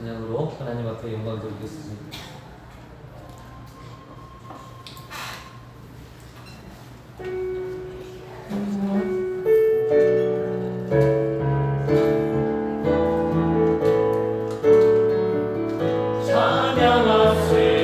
찬양으로 하나님 앞에 영광 드리겠습니다. 찬양하세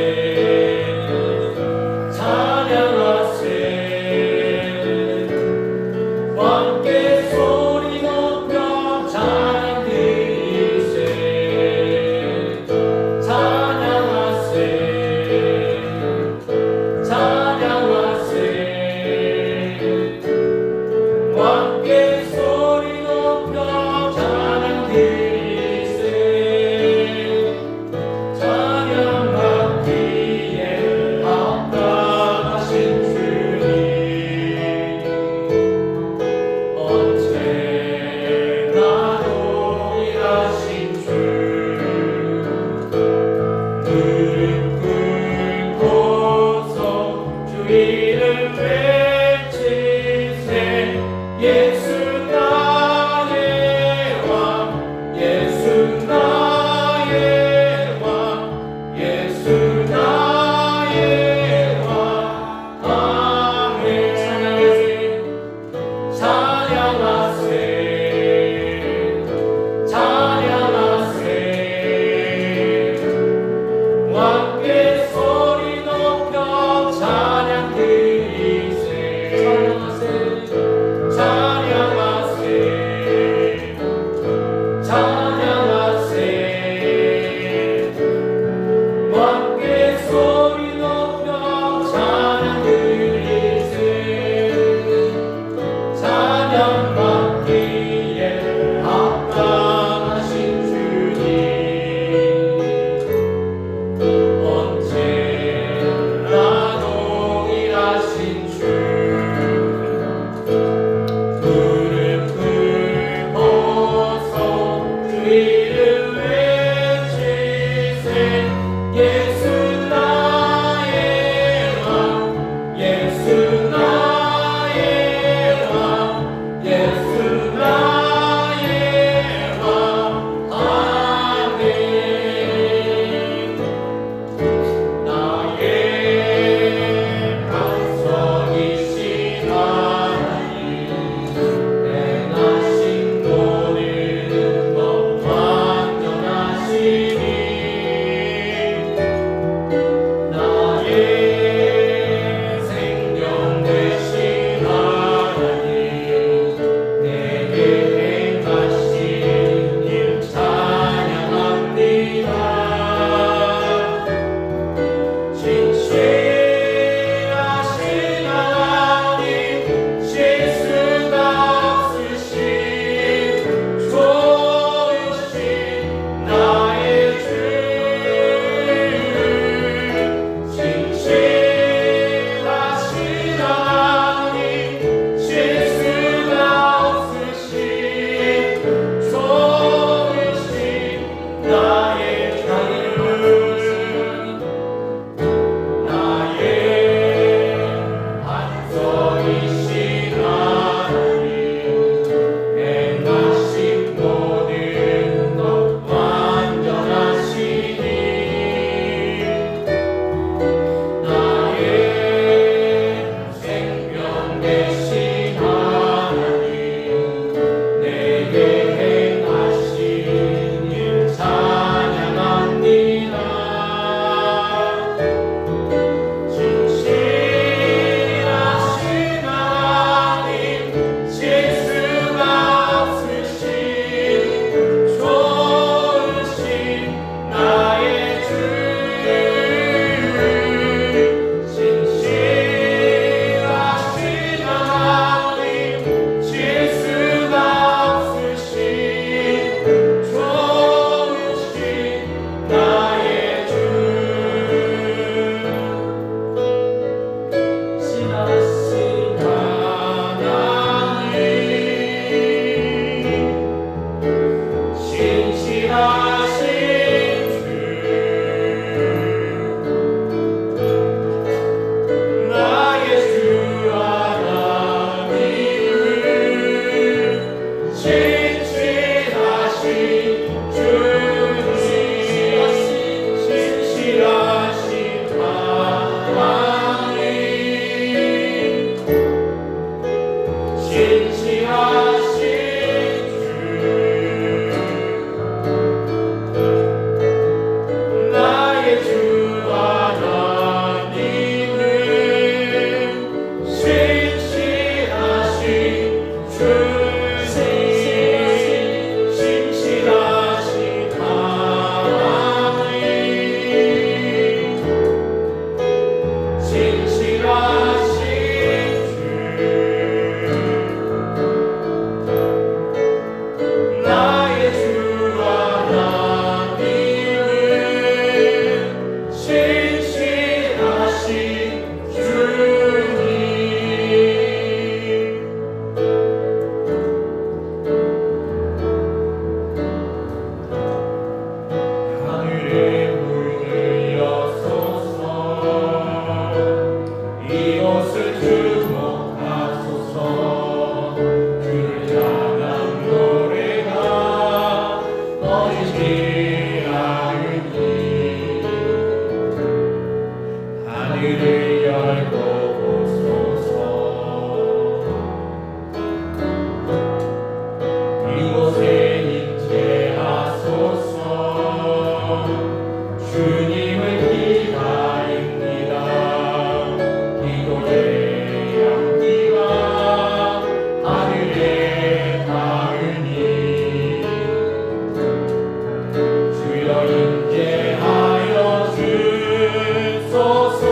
임재하여 주소서.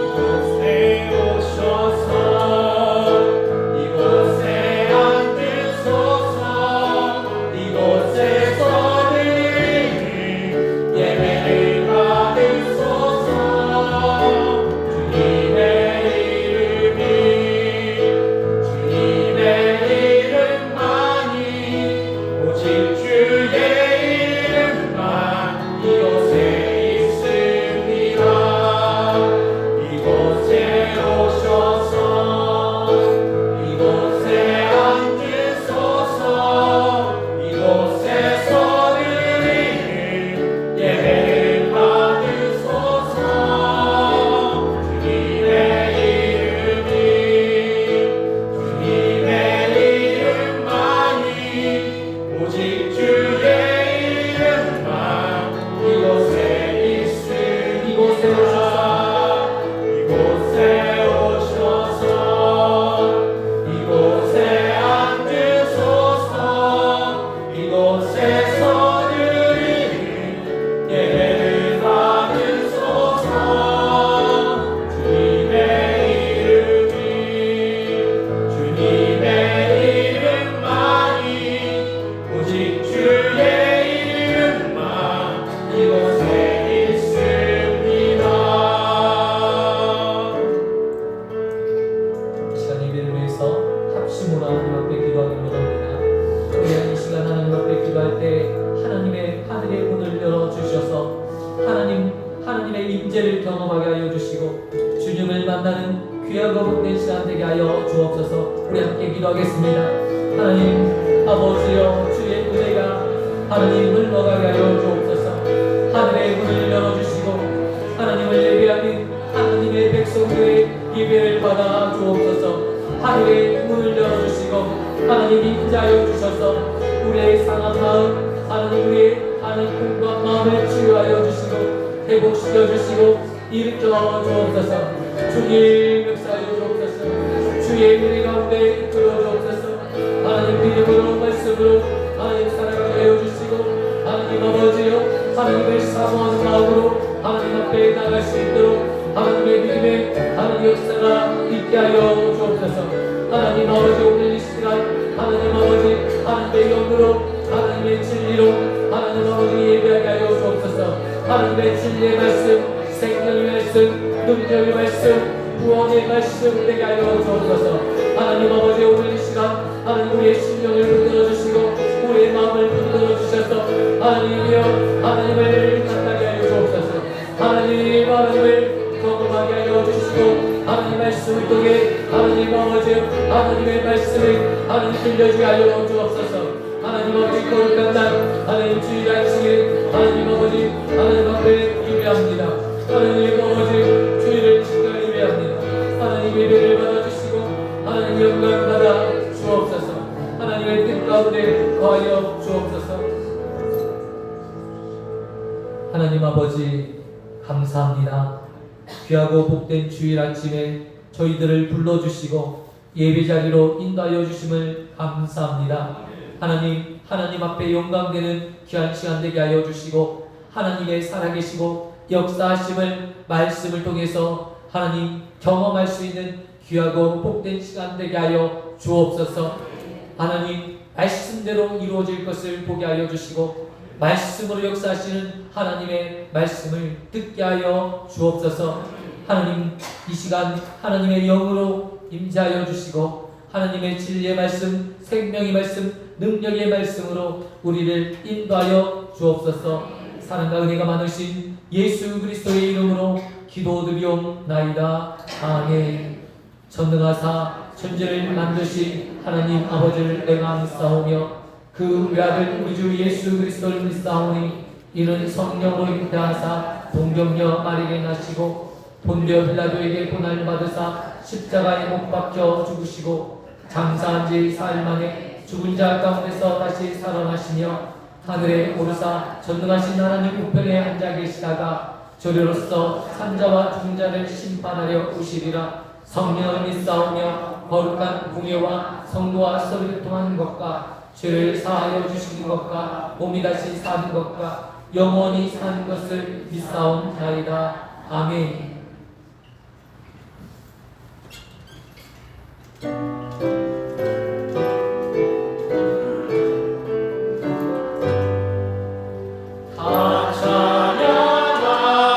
이곳에 오셔서 이곳에 앉으소서. 이곳에서 드리는 예배를 받으소서. 주님의 이름만이 오직 주의 이름만 이곳에 있습니다. 이곳에 오셔서 이곳에 앉으소서. 이곳에서 드리는 예배를 받으소서. 주님의 이름만이 오직 주의 이름만 이곳에 있습니다. 이곳에 오셔서 이곳에 앉으소서. 이곳에서 드리는 예배를 받으소서. 주님의 이름만이 오직 주의 이름만 이곳에 있습니다. 이 시간 예배를 위해서 합심으로 하나님 앞에 기도하기로 합니다. 우리가 이 시간 하나님 앞에 기도할 때 하나님의 하늘의 문을 열어주셔서 하나님의 임재를 경험하게 하여 주시고 주님을 만나는 귀하고 복된 시간 되게 하여 주옵소서. 우리 함께 기도하겠습니다. 하나님 아버지여, 주의 은혜가 하나님을 흘러가게 하여 주옵소서. 하늘의 문을 열어주시고 하나님을 예배하는 하나님의 백성들의 예배를 받아 주옵소서. 하늘의 문을 열어주시고 하나님 임재하여 주셔서 우리의 상한 마음, 하나님 우리의 공부한 마음을 치유하여 주시고 회복시켜 주시고 일으켜 주옵소서. 주님 역사하여 주옵소서. 주의 은혜 가운데 이끌어 주옵소서. 하나님 믿음으로 말씀으로 하나님 살아가게 하여 주시고 하나님 아버지여, 하나님을 사모하는 마음으로 하나님 앞에 나갈 수 있도록 하나님의 믿음의 하나님 역사가 있게 하여 주옵소서. 하나님 아버지, 오늘 이 시간 하나님 아버지 하나님의 영으로 하나님의 진리로 하나님 아버지 예배하게 하여 주옵소서. 하나님의 진리의 말씀, 생명의 말씀, 능력의 말씀, 구원의 말씀 되게 하여 주옵소서. 하나님 아버지, 오늘 이 시간 하나님 우리의 심령을 흔들어 주시고 우리의 마음을 흔들어 주셔서 하나님이여 하나님을 만나게 하여 주옵소서. 하나님을 경험하게 하여 주시고 하나님 말씀을 통해 하나님 아버지 하나님의 말씀을 하나님 들려주게 하여 주옵소서. 하나님 아버지 거룩한 날 하나님 주일 아침에 하나님 아버지 하나님 앞에 예배합니다. 하나님 아버지 주일을 축하해 예배합니다. 하나님 예배를 받아주시고 하나님 영광 받아 주옵소서. 하나님의 뜻 가운데 거하여 주옵소서. 하나님 아버지 감사합니다. 귀하고 복된 주일 아침에 저희들을 불러주시고 예배 자리로 인도하여 주심을 감사합니다. 하나님 앞에 영광되는 귀한 시간 되게 하여 주시고 하나님의 살아계시고 역사하심을 말씀을 통해서 하나님 경험할 수 있는 귀하고 복된 시간 되게 하여 주옵소서. 하나님 말씀대로 이루어질 것을 보게 하여 주시고 말씀으로 역사하시는 하나님의 말씀을 듣게 하여 주옵소서. 하나님 이 시간 하나님의 영으로 임재하여 주시고 하나님의 진리의 말씀, 생명의 말씀, 능력의 말씀으로 우리를 인도하여 주옵소서. 사랑과 은혜가 많으신 예수 그리스도의 이름으로 기도드리옵나이다. 아멘. 전능하사 천지를 만드신 하나님 아버지를 맹앙싸우며 그 외아들 우리 주 예수 그리스도를 믿사오니 이는 성령으로 잉태하사 동정녀 마리아에게 나시고 본디오 빌라도에게 고난을 받으사 십자가에 못 박혀 죽으시고 장사한 지 사흘 만에 죽은 자 가운데서 다시 살아나시며 하늘에 오르사 전능하신 하나님 우편에 앉아 계시다가 저리로서 산자와 죽은 자를 심판하려 오시리라. 성령을 믿사오며 거룩한 공예와 성도와 서로 교통하는 것과 죄를 사하여 주시는 것과 몸이 다시 사는 것과 영원히 사는 것을 믿사옵나이다. 아멘. 다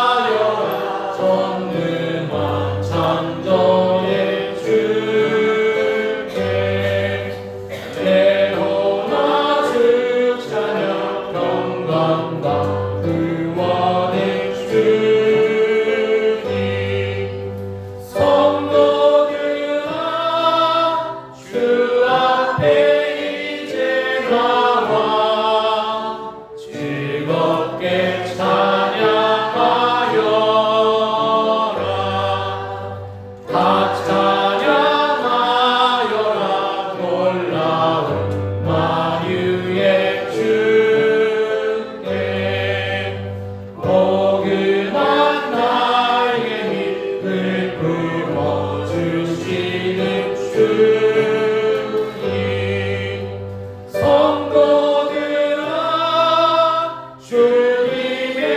찬양하여라 전능한 창조의 주께 내호나 주 찬양 영광과 구원의 주님 성도들아 주 앞에 이제 나와 즐겁게 찬양하여라 다 찬양하여라 놀라운 만유의 주께 포근한 나에게 힘을 부어주시는 주님 성도들아 주님의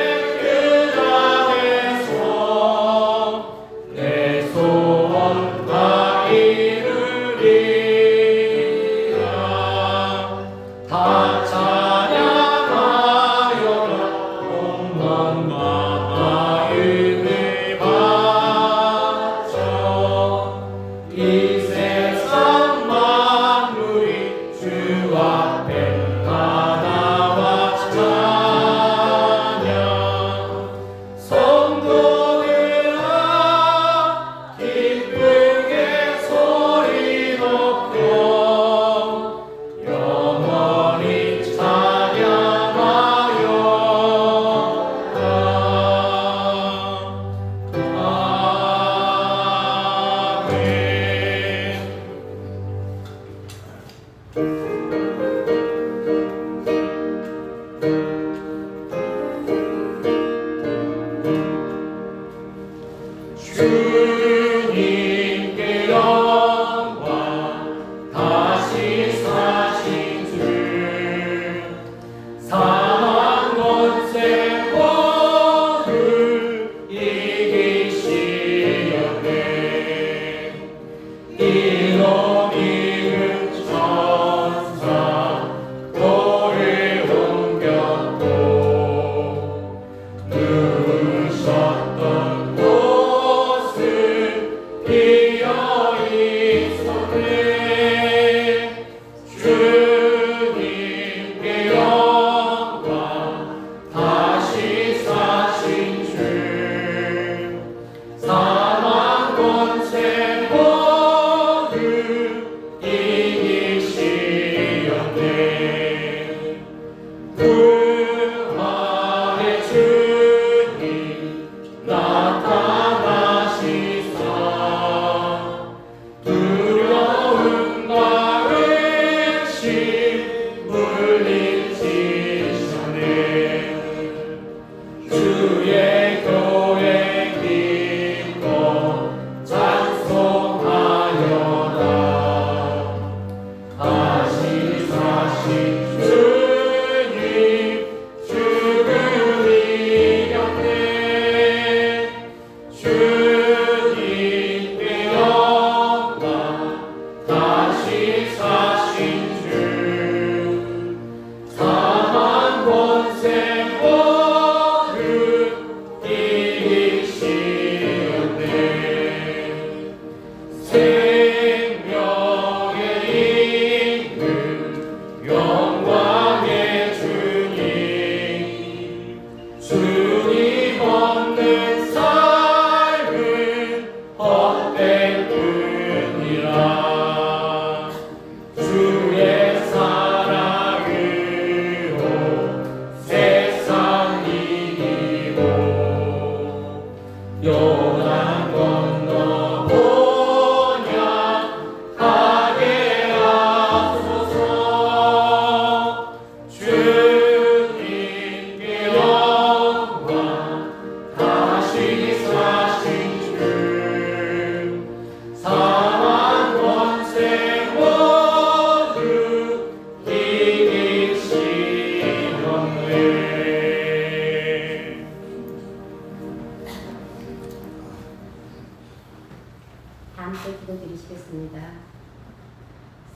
드리시겠습니다.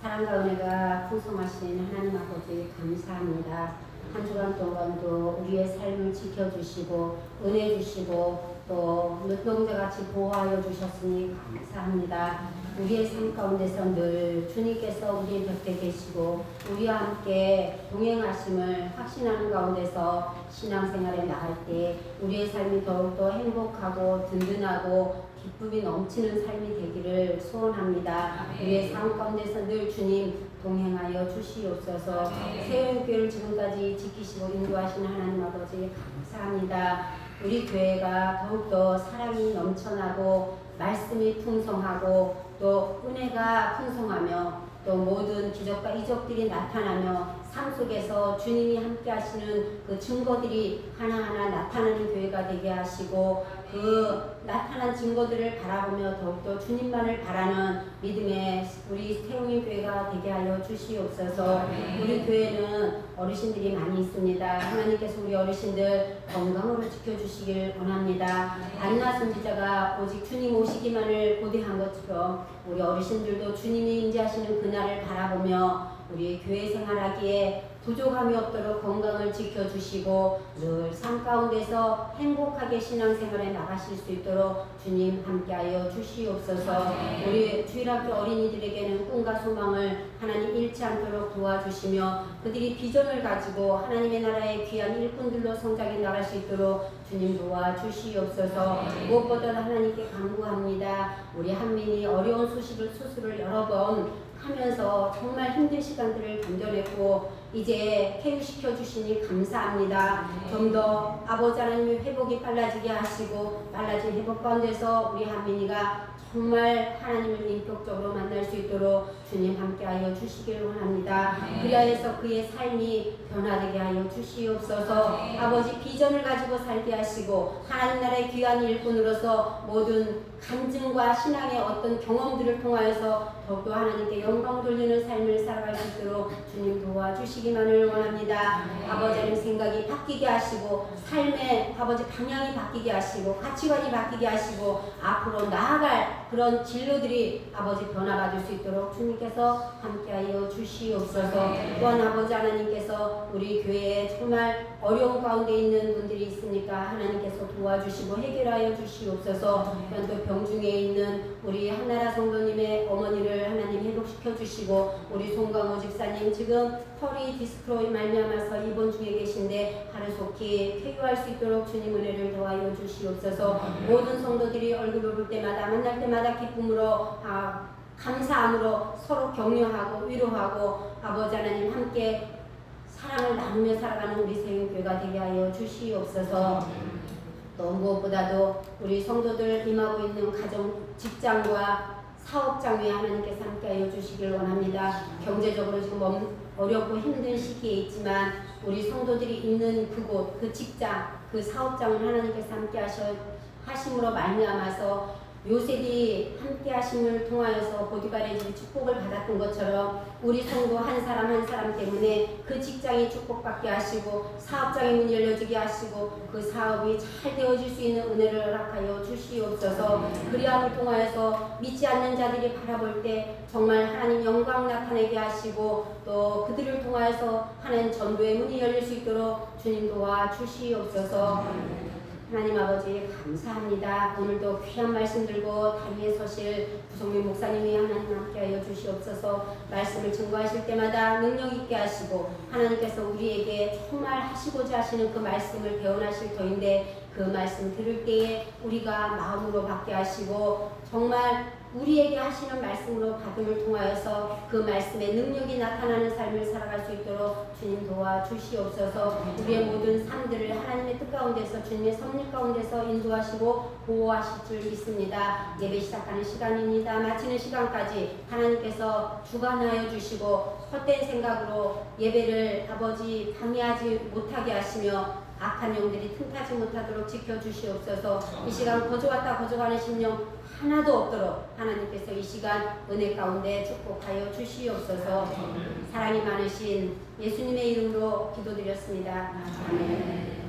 사랑과 은혜가 풍성하신 하나님 아버지 감사합니다. 한 주간 동안도 우리의 삶을 지켜주시고 은혜 주시고 또 눈동자같이 보호하여 주셨으니 감사합니다. 우리의 삶 가운데서 늘 주님께서 우리 곁에 계시고 우리와 함께 동행하심을 확신하는 가운데서 신앙생활에 나갈 때 우리의 삶이 더욱더 행복하고 든든하고 기쁨이 넘치는 삶이 되기를 소원합니다. 우리의 삶 가운데서 늘 주님 동행하여 주시옵소서. 세운교회를 지금까지 지키시고 인도하신 하나님 아버지 감사합니다. 우리 교회가 더욱더 사랑이 넘쳐나고 말씀이 풍성하고 또 은혜가 풍성하며 또 모든 기적과 이적들이 나타나며 삶 속에서 주님이 함께 하시는 그 증거들이 하나하나 나타나는 교회가 되게 하시고 그 나타난 증거들을 바라보며 더욱더 주님만을 바라는 믿음의 우리 세웅인 교회가 되게 하여 주시옵소서. 우리 교회는 어르신들이 많이 있습니다. 하나님께서 우리 어르신들 건강으로 지켜주시길 원합니다. 안나 선지자가 오직 주님 오시기만을 고대한 것처럼 우리 어르신들도 주님이 임재하시는 그날을 바라보며 우리 교회 생활하기에 부족함이 없도록 건강을 지켜주시고 늘 삶 가운데서 행복하게 신앙생활에 나가실 수 있도록 주님 함께하여 주시옵소서. 우리 주일학교 어린이들에게는 꿈과 소망을 하나님 잃지 않도록 도와주시며 그들이 비전을 가지고 하나님의 나라의 귀한 일꾼들로 성장해 나갈 수 있도록 주님 도와주시옵소서. 무엇보다 하나님께 간구합니다. 우리 한민이 어려운 수술을 여러 번 하면서 정말 힘든 시간들을 견뎌냈고 이제 쾌유시켜 주시니 감사합니다. 좀 더 아버지 하나님의 회복이 빨라지게 하시고 빨라진 회복 가운데서 우리 한민이가 정말 하나님을 인격적으로 만날 수 있도록 주님 함께하여 주시길 원합니다. 그리하여서 그의 삶이 변화되게 하여 주시옵소서. 아버지 비전을 가지고 살게 하시고 하나님 나라의 귀한 일꾼으로서 모든 간증과 신앙의 어떤 경험들을 통하여서 더욱더 하나님께 영광 돌리는 삶을 살아갈 수 있도록 주님 도와주시기만을 원합니다. 아버지 하나님 생각이 바뀌게 하시고 삶의 아버지 방향이 바뀌게 하시고 가치관이 바뀌게 하시고 앞으로 나아갈 그런 진로들이 아버지 변화받을 수 있도록 주님께서 함께하여 주시옵소서. 또한 아버지 하나님께서 우리 교회에 정말 어려운 가운데 있는 분들이 있으니까 하나님께서 도와주시고 해결하여 주시옵소서. 또 병중에 있는 우리 한나라 성도님의 어머니를 하나님 회복시켜 주시고 우리 송강호 집사님 지금 허리 디스크로 말미암아서 입원 중에 계신데 하루속히 쾌유할 수 있도록 주님 은혜를 더하여 주시옵소서. 모든 성도들이 얼굴을 볼 때마다 만날 때마다 기쁨으로 감사함으로 서로 격려하고 위로하고 아버지 하나님 함께 사랑을 나누며 살아가는 우리 세운교회가 되게 하여 주시옵소서. 또 무엇보다도 우리 성도들 임하고 있는 가정, 직장과 사업장 위에 하나님께서 함께하여 주시길 원합니다. 경제적으로 지금 어렵고 힘든 시기에 있지만 우리 성도들이 있는 그곳, 그 직장, 그 사업장을 하나님께서 하심으로 말미암아서 요셉이 함께 하심을 통하여서 보디발의 집 축복을 받았던 것처럼 우리 성도 한 사람 한 사람 때문에 그 직장이 축복받게 하시고 사업장의 문이 열려지게 하시고 그 사업이 잘 되어질 수 있는 은혜를 허락하여 주시옵소서. 그리함을 통하여서 믿지 않는 자들이 바라볼 때 정말 하나님 영광 나타내게 하시고 또 그들을 통하여서 하나님 전도의 문이 열릴 수 있도록 주님 도와 주시옵소서. 하나님 아버지 감사합니다. 오늘도 귀한 말씀 들고 다리에 서실 부성민 목사님이 하나님 함께하여 주시옵소서. 말씀을 증거하실 때마다 능력 있게 하시고 하나님께서 우리에게 정말 하시고자 하시는 그 말씀을 배워나실 터인데 그 말씀 들을 때에 우리가 마음으로 받게 하시고 정말 우리에게 하시는 말씀으로 받음을 통하여서 그 말씀의 능력이 나타나는 삶을 살아갈 수 있도록 주님 도와주시옵소서. 우리의 모든 삶들을 하나님의 뜻 가운데서 주님의 섭리 가운데서 인도하시고 보호하실 줄 믿습니다. 예배 시작하는 시간입니다. 마치는 시간까지 하나님께서 주관하여 주시고 헛된 생각으로 예배를 아버지 방해하지 못하게 하시며 악한 영들이 틈타지 못하도록 지켜주시옵소서. 이 시간 거저왔다 거저가는 심령 하나도 없도록 하나님께서 이 시간 은혜 가운데 축복하여 주시옵소서. 사랑이 많으신 예수님의 이름으로 기도드렸습니다. 아멘.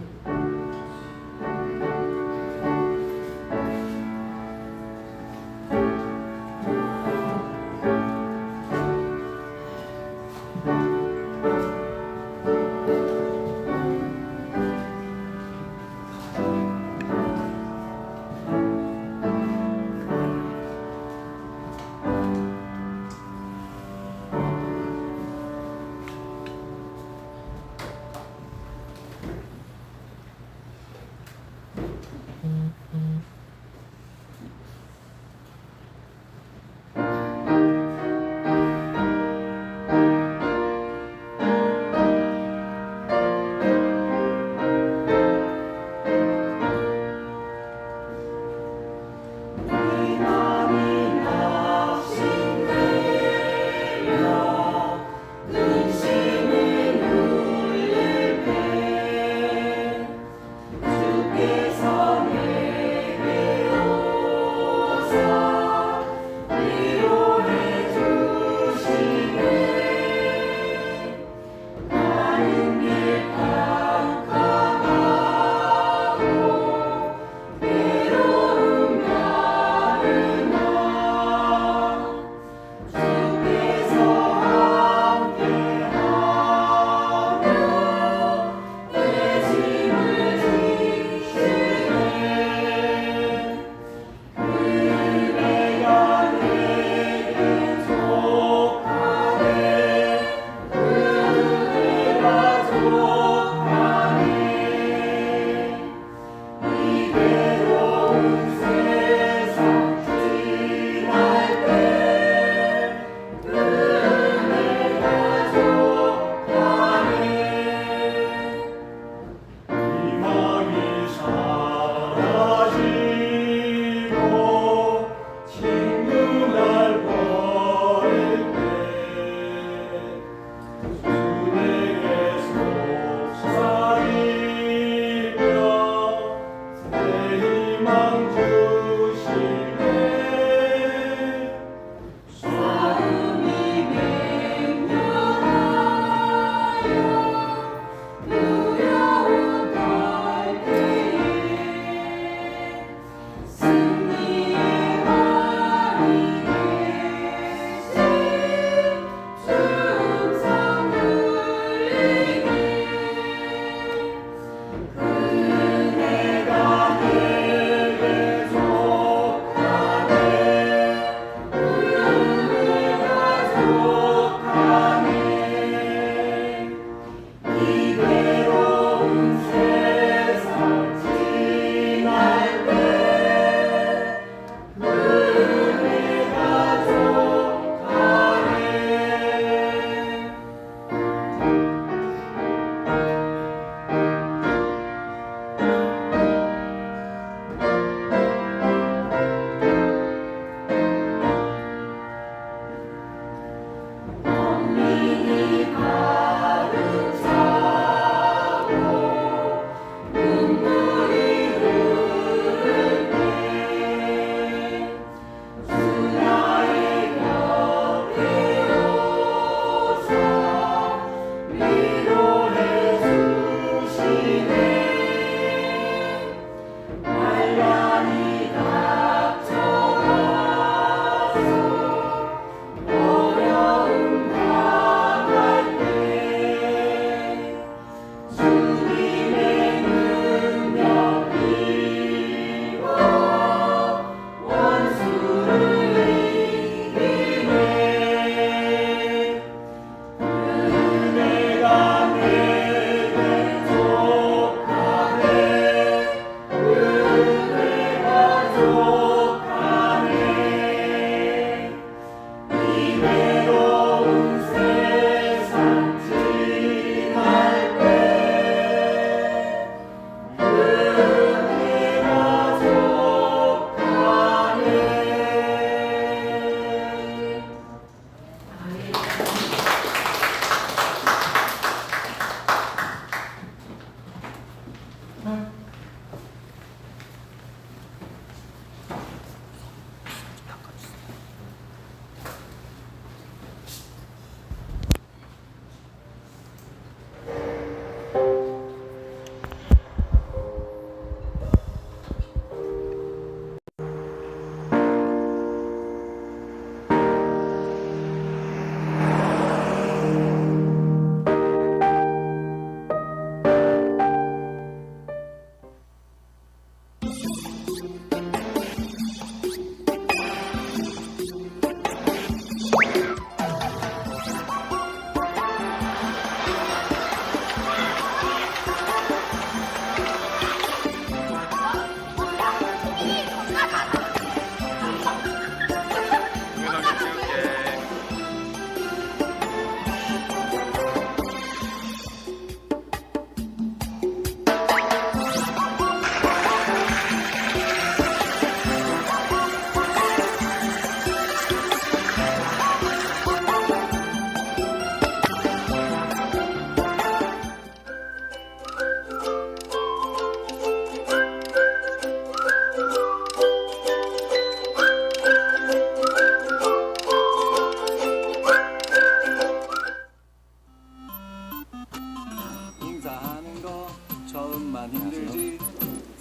인사하는 거 처음만 힘들지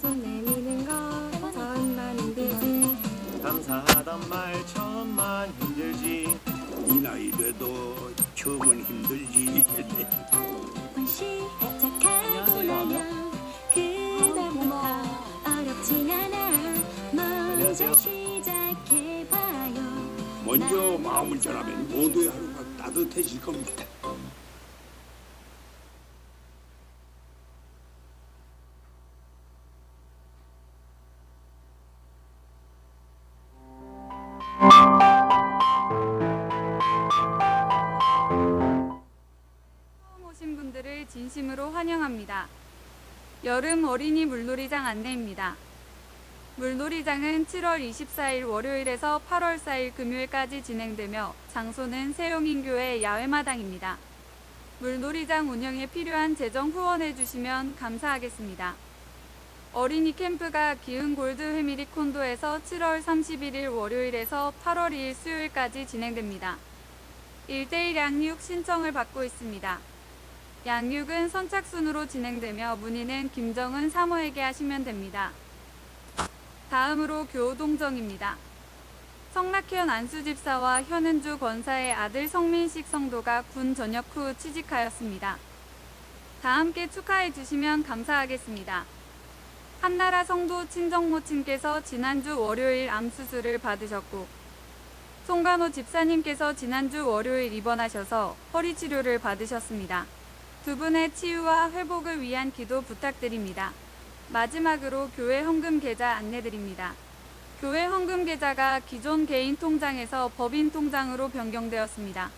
손 내미는 거 처음만 힘들지 감사하단 말 처음만 힘들지 이 나이 돼도 처음은 힘들지. 시작하고 나면 그다음부터 어렵진 않아 먼저 시작해봐요 먼저 마음을 전하면 모두의 하루가 따뜻해질 겁니다. 처음 오신 분들을 진심으로 환영합니다. 여름 어린이 물놀이장 안내입니다. 물놀이장은 7월 24일 월요일에서 8월 4일 금요일까지 진행되며 장소는 세용인교회 야외마당입니다. 물놀이장 운영에 필요한 재정 후원해 주시면 감사하겠습니다. 어린이 캠프가 기흥골드 회미리 콘도에서 7월 31일 월요일에서 8월 2일 수요일까지 진행됩니다. 1대1 양육 신청을 받고 있습니다. 양육은 선착순으로 진행되며 문의는 김정은 사모에게 하시면 됩니다. 다음으로 교우동정입니다. 성낙현 안수집사와 현은주 권사의 아들 성민식 성도가 군 전역 후 취직하였습니다. 다 함께 축하해 주시면 감사하겠습니다. 한나라 성도 친정모친께서 지난주 월요일 암 수술을 받으셨고 송간호 집사님께서 지난주 월요일 입원하셔서 허리 치료를 받으셨습니다. 두 분의 치유와 회복을 위한 기도 부탁드립니다. 마지막으로 교회 헌금 계좌 안내드립니다. 교회 헌금 계좌가 기존 개인 통장에서 법인 통장으로 변경되었습니다.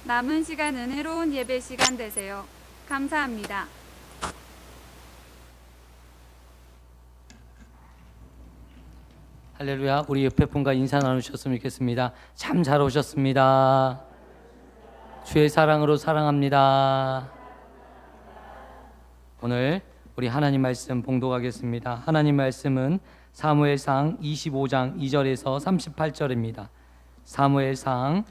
남은 시간 은혜로운 예배 시간 되세요. 감사합니다. 할렐루야. 우리 옆에 분과 인사 나누셨으면 좋겠습니다. 참 잘 오셨습니다. 주의 사랑으로 사랑합니다. 오늘 우리 하나님 말씀 봉독하겠습니다. 하나님 말씀은 사무엘상 25장 2절에서 38절입니다. 사무엘상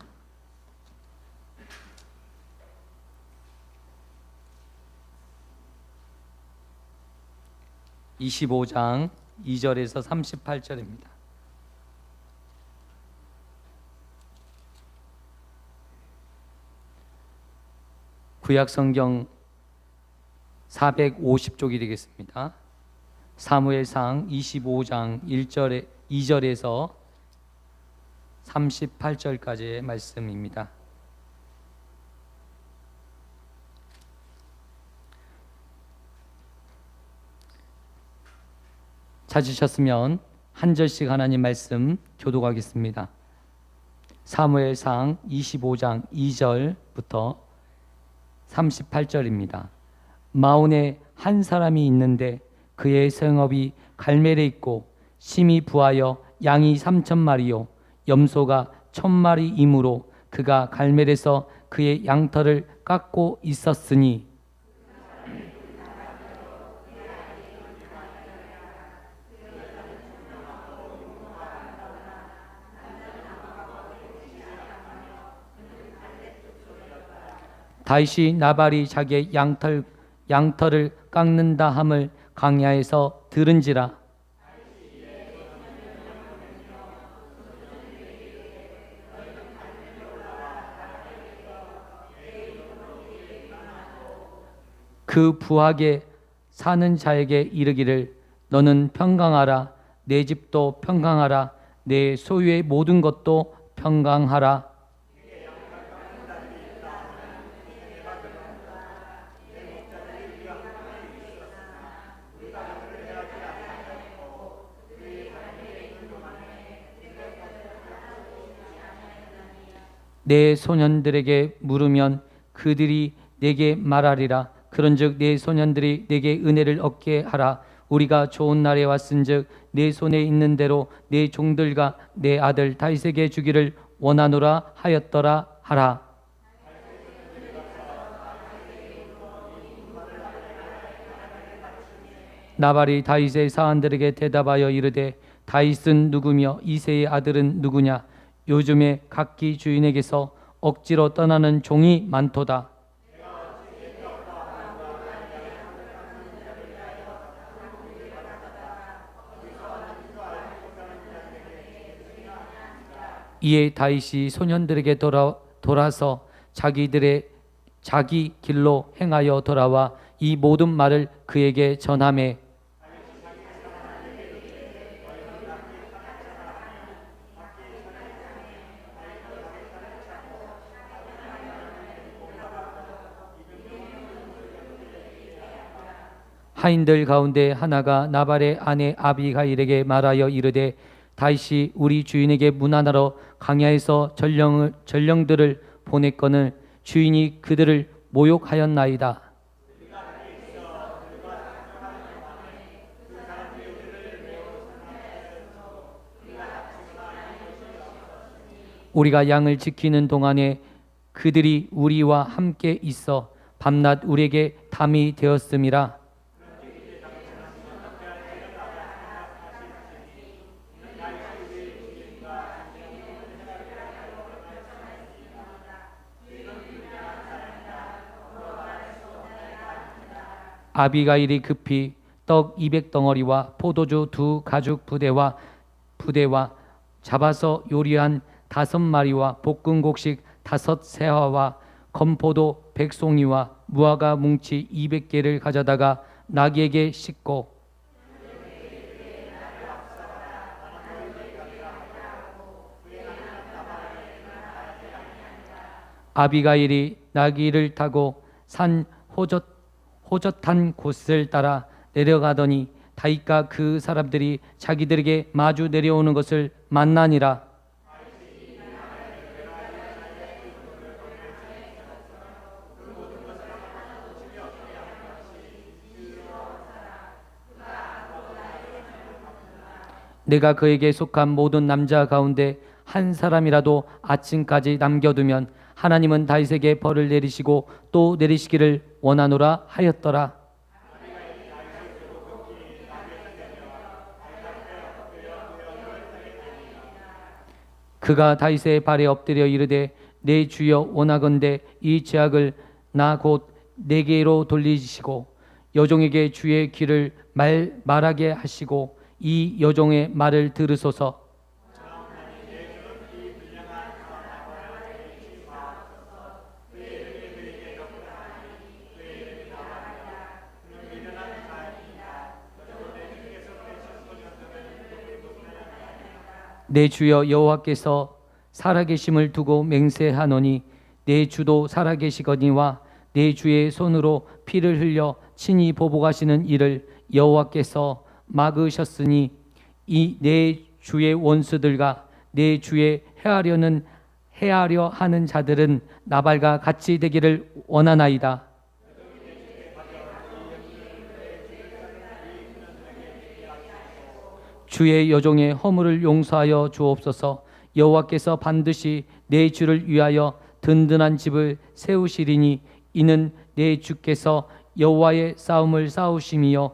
25장 2절에서 38절입니다. 구약 성경 450쪽이 되겠습니다. 사무엘상 25장 2절에서 38절까지의 말씀입니다. 찾으셨으면 한 절씩 하나님 말씀 교독하겠습니다. 사무엘상 25장 2절부터 38절입니다. 마온에 한 사람이 있는데 그의 성읍이 갈멜에 있고 심이 부하여 양이 3,000마리요 염소가 1,000마리이므로 그가 갈멜에서 그의 양털을 깎고 있었으니 다윗이 나발이 자기의 양털을 깎는다 함을 광야에서 들은지라. 그 부하게 사는 자에게 이르기를 너는 평강하라. 내 집도 평강하라. 내 소유의 모든 것도 평강하라. 내 소년들에게 물으면 그들이 내게 말하리라. 그런즉 내 소년들이 내게 은혜를 얻게 하라. 우리가 좋은 날에 왔은즉 내 손에 있는 대로 내 종들과 내 아들 다윗에게 주기를 원하노라 하였더라 하라. 나발이 다윗의 사환들에게 대답하여 이르되 다윗은 누구며 이새의 아들은 누구냐? 요즘에 각기 주인에게서 억지로 떠나는 종이 많도다. 이에 다윗이 소년들에게 돌아서 자기 길로 행하여 돌아와 이 모든 말을 그에게 전하매 하인들 가운데 하나가 나발의 아내 아비가일에게 말하여 이르되 다윗이 우리 주인에게 문안하러 광야에서 전령들을 보냈거늘 주인이 그들을 모욕하였나이다. 우리가 양을 지키는 동안에 그들이 우리와 함께 있어 밤낮 우리에게 담이 되었음이라. 아비가일이 급히 떡 200덩어리와 포도주 2 가죽 부대와 잡아서 요리한 5마리와 볶은 곡식 5 세화와 건포도 100송이와 무화과 뭉치 200개를 가져다가 나귀에게 싣고 아비가일이 나귀를 타고 산 호젓한 곳을 따라 내려가더니 다윗과 그 사람들이 자기들에게 마주 내려오는 것을 만나니라. 내가 그에게 속한 모든 남자 가운데 한 사람이라도 아침까지 남겨두면 하나님은 다윗에게 벌을 내리시고 또 내리시기를 원하노라 하였더라. 그가 다윗의 발에 엎드려 이르되 내 주여 원하건대 이 죄악을 나 곧 내게로 돌리시고 여종에게 주의 길을 말하게 하시고 이 여종의 말을 들으소서. 내 주여 여호와께서 살아계심을 두고 맹세하노니 내 주도 살아계시거니와 내 주의 손으로 피를 흘려 친히 보복하시는 이를 여호와께서 막으셨으니 이 내 주의 원수들과 내 주의 해하려 하는 자들은 나발과 같이 되기를 원하나이다. 주의 여종의 허물을 용서하여 주옵소서. 여호와께서 반드시 내 주를 위하여 든든한 집을 세우시리니 이는 내 주께서 여호와의 싸움을 싸우심이요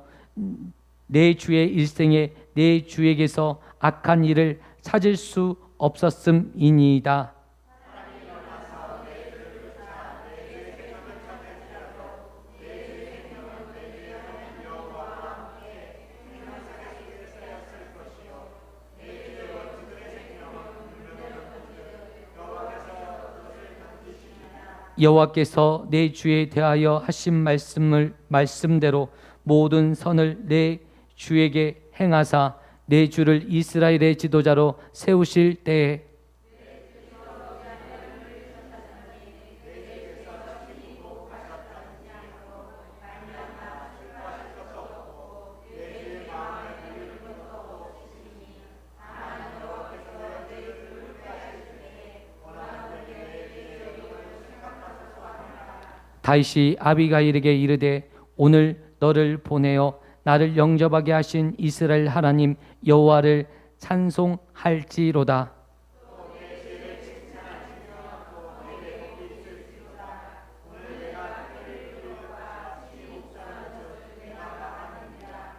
내 주의 일생에 내 주에게서 악한 일을 찾을 수 없었음이니이다. 여호와께서 내 주에 대하여 하신 말씀대로 모든 선을 내 주에게 행하사 내 주를 이스라엘의 지도자로 세우실 때에 다윗이 아비가일에게 이르되 오늘 너를 보내어 나를 영접하게 하신 이스라엘 하나님 여호와를 찬송할지로다.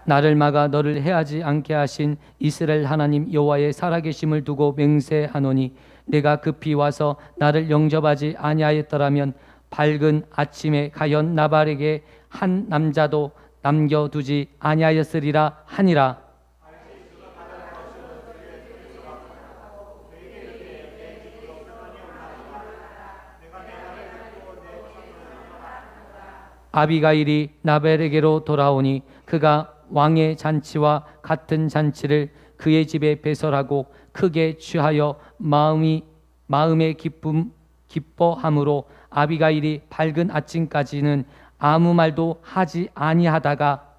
나를 막아 너를 해하지 않게 하신 이스라엘 하나님 여호와의 살아계심을 두고 맹세하노니 내가 급히 와서 나를 영접하지 아니하였더라면 밝은 아침에 가연 나발에게 한 남자도 남겨두지 아니하였으리라 하니라. 아비가일이 나발에게로 돌아오니 그가 왕의 잔치와 같은 잔치를 그의 집에 배설하고 크게 취하여 마음의 기뻐함으로 아비가일이 밝은 아침까지는 아무 말도 하지 아니하다가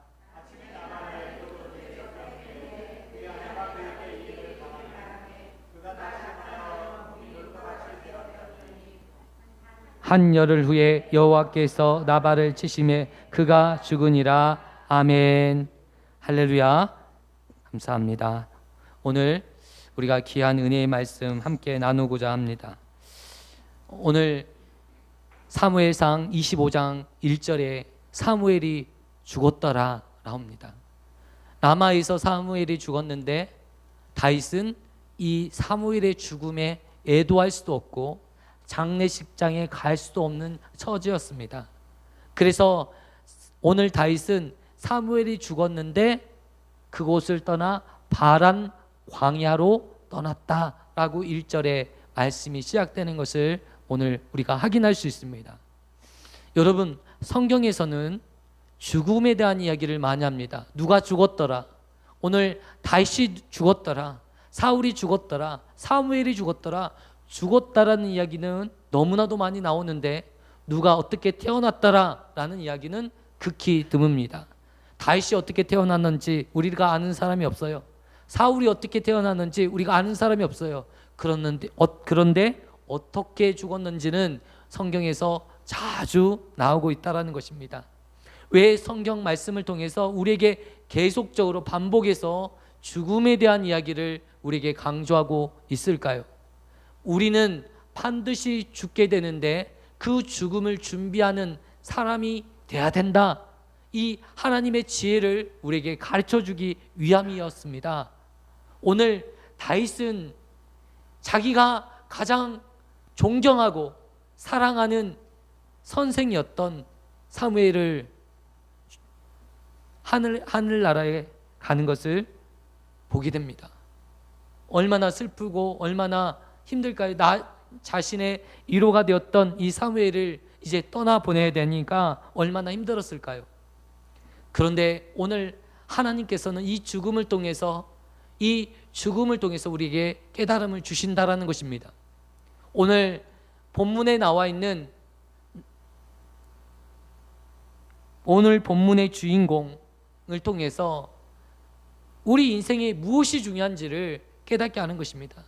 한 열흘 후에 여호와께서 나발을 치심에 그가 죽으니라. 아멘. 할렐루야. 감사합니다. 오늘 우리가 귀한 은혜의 말씀 함께 나누고자 합니다. 오늘 사무엘상 25장 1절에 사무엘이 죽었더라 나옵니다. 라마에서 사무엘이 죽었는데 다윗은 이 사무엘의 죽음에 애도할 수도 없고 장례식장에 갈 수도 없는 처지였습니다. 그래서 오늘 다윗은 사무엘이 죽었는데 그곳을 떠나 바란 광야로 떠났다라고 1절에 말씀이 시작되는 것을 오늘 우리가 확인할 수 있습니다. 여러분, 성경에서는 죽음에 대한 이야기를 많이 합니다. 누가 죽었더라, 오늘 다윗이 죽었더라, 사울이 죽었더라, 사무엘이 죽었더라. 죽었다라는 이야기는 너무나도 많이 나오는데 누가 어떻게 태어났더라 라는 이야기는 극히 드뭅니다. 다윗이 어떻게 태어났는지 우리가 아는 사람이 없어요. 사울이 어떻게 태어났는지 우리가 아는 사람이 없어요. 그런데 어떻게 죽었는지는 성경에서 자주 나오고 있다는 것입니다. 왜 성경 말씀을 통해서 우리에게 계속적으로 반복해서 죽음에 대한 이야기를 우리에게 강조하고 있을까요? 우리는 반드시 죽게 되는데 그 죽음을 준비하는 사람이 돼야 된다. 이 하나님의 지혜를 우리에게 가르쳐주기 위함이었습니다. 오늘 다윗은 자기가 가장 존경하고 사랑하는 선생이었던 사무엘을 하늘나라에 가는 것을 보게 됩니다. 얼마나 슬프고 얼마나 힘들까요? 나 자신의 위로가 되었던 이 사무엘을 이제 떠나보내야 되니까 얼마나 힘들었을까요? 그런데 오늘 하나님께서는 이 죽음을 통해서 우리에게 깨달음을 주신다라는 것입니다. 오늘 본문에 나와 있는 오늘 본문의 주인공을 통해서 우리 인생에 무엇이 중요한지를 깨닫게 하는 것입니다.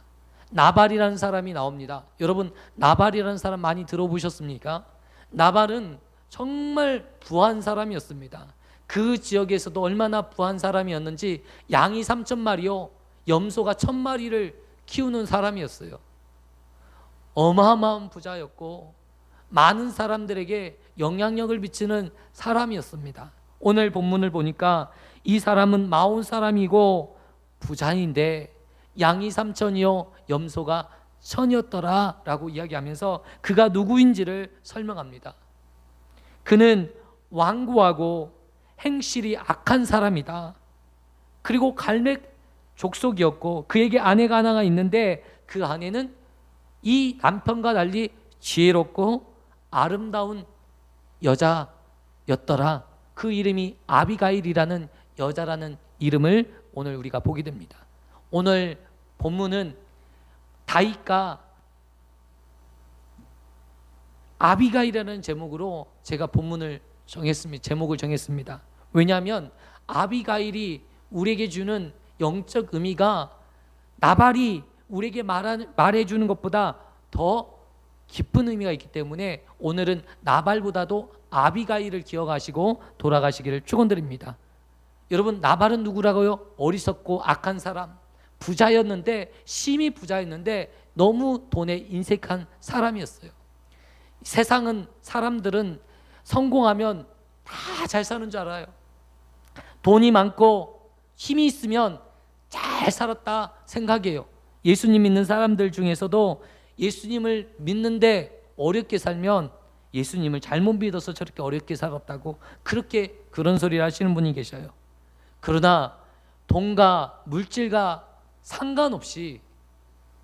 나발이라는 사람이 나옵니다. 여러분, 나발이라는 사람 많이 들어보셨습니까? 나발은 정말 부한 사람이었습니다. 그 지역에서도 얼마나 부한 사람이었는지 양이 3,000마리요 염소가 1,000마리를 키우는 사람이었어요. 어마어마한 부자였고 많은 사람들에게 영향력을 미치는 사람이었습니다. 오늘 본문을 보니까 이 사람은 마온 사람이고 부자인데 양이 3,000이요 염소가 1,000이었더라 라고 이야기하면서 그가 누구인지를 설명합니다. 그는 완고하고 행실이 악한 사람이다. 그리고 갈렙 족속이었고 그에게 아내가 하나가 있는데 그 아내는 이 남편과 달리 지혜롭고 아름다운 여자였더라. 그 이름이 아비가일이라는 여자라는 이름을 오늘 우리가 보게 됩니다. 오늘 본문은 다윗과 아비가일이라는 제목으로 제가 본문을 정했습니다. 제목을 정했습니다. 왜냐하면 아비가일이 우리에게 주는 영적 의미가 나발이 우리에게 말해주는 것보다 더 깊은 의미가 있기 때문에 오늘은 나발보다도 아비가일을 기억하시고 돌아가시기를 축원드립니다. 여러분, 나발은 누구라고요? 어리석고 악한 사람, 부자였는데, 심히 부자였는데 너무 돈에 인색한 사람이었어요. 세상은, 사람들은 성공하면 다 잘 사는 줄 알아요. 돈이 많고 힘이 있으면 잘 살았다 생각해요. 예수님 믿는 사람들 중에서도 예수님을 믿는데 어렵게 살면 예수님을 잘못 믿어서 저렇게 어렵게 살았다고 그렇게 그런 소리를 하시는 분이 계셔요. 그러나 돈과 물질과 상관없이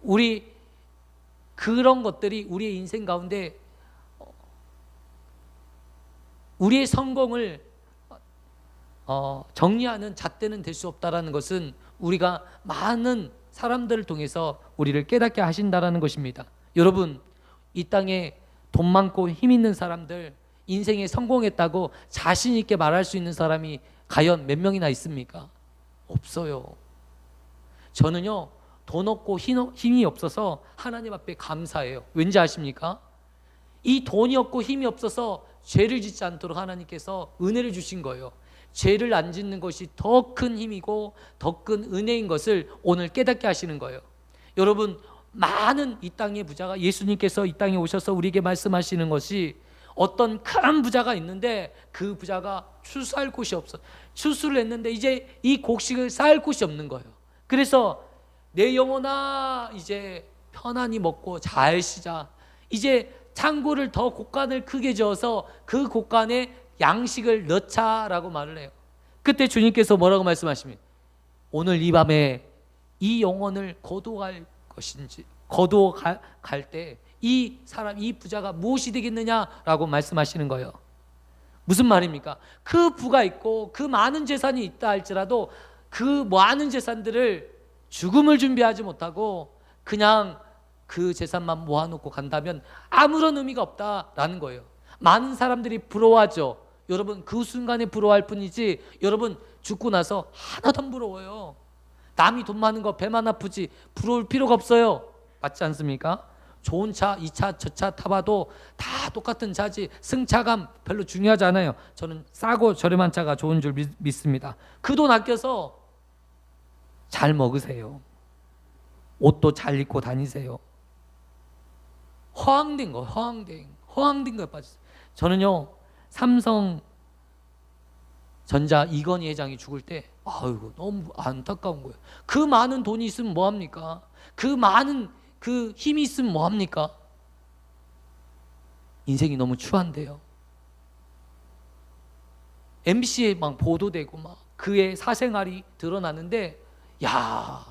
우리 그런 것들이 우리의 인생 가운데 우리의 성공을 정리하는 잣대는 될 수 없다라는 것은 우리가 많은 사람들을 통해서 우리를 깨닫게 하신다라는 것입니다. 여러분, 이 땅에 돈 많고 힘 있는 사람들, 인생에 성공했다고 자신 있게 말할 수 있는 사람이 과연 몇 명이나 있습니까? 없어요. 저는요, 돈 없고 힘이 없어서 하나님 앞에 감사해요. 왠지 아십니까? 이 돈이 없고 힘이 없어서 죄를 짓지 않도록 하나님께서 은혜를 주신 거예요. 죄를 안 짓는 것이 더 큰 힘이고 더 큰 은혜인 것을 오늘 깨닫게 하시는 거예요. 여러분, 많은 이 땅의 부자가, 예수님께서 이 땅에 오셔서 우리에게 말씀하시는 것이 어떤 큰 부자가 있는데 그 부자가 추수할 곳이 없어. 추수를 했는데 이제 이 곡식을 쌓을 곳이 없는 거예요. 그래서 내 영혼아, 이제 편안히 먹고 잘 쉬자. 이제 창고를 더 곡간을 크게 지어서 그 곡간에 양식을 넣자라고 말을 해요. 그때 주님께서 뭐라고 말씀하십니까? 오늘 이 밤에 이 영혼을 거두어갈 것인지, 거두어갈 때 이 사람, 이 부자가 무엇이 되겠느냐라고 말씀하시는 거예요. 무슨 말입니까? 그 부가 있고 그 많은 재산이 있다 할지라도 그 많은 재산들을 죽음을 준비하지 못하고 그냥 그 재산만 모아놓고 간다면 아무런 의미가 없다라는 거예요. 많은 사람들이 부러워하죠. 여러분, 그 순간에 부러워할 뿐이지 여러분 죽고 나서 하나도 안 부러워요. 남이 돈 많은 거 배만 아프지 부러울 필요가 없어요. 맞지 않습니까? 좋은 차, 이 차, 저 차 타봐도 다 똑같은 차지 승차감 별로 중요하지 않아요. 저는 싸고 저렴한 차가 좋은 줄 믿습니다. 그 돈 아껴서 잘 먹으세요. 옷도 잘 입고 다니세요. 허황된 거에 빠졌어요. 저는요, 삼성전자 이건희 회장이 죽을 때 아이고 너무 안타까운 거예요. 그 많은 돈이 있으면 뭐합니까? 그 많은 그 힘이 있으면 뭐합니까? 인생이 너무 추한데요. MBC에 막 보도되고 막 그의 사생활이 드러나는데, 야,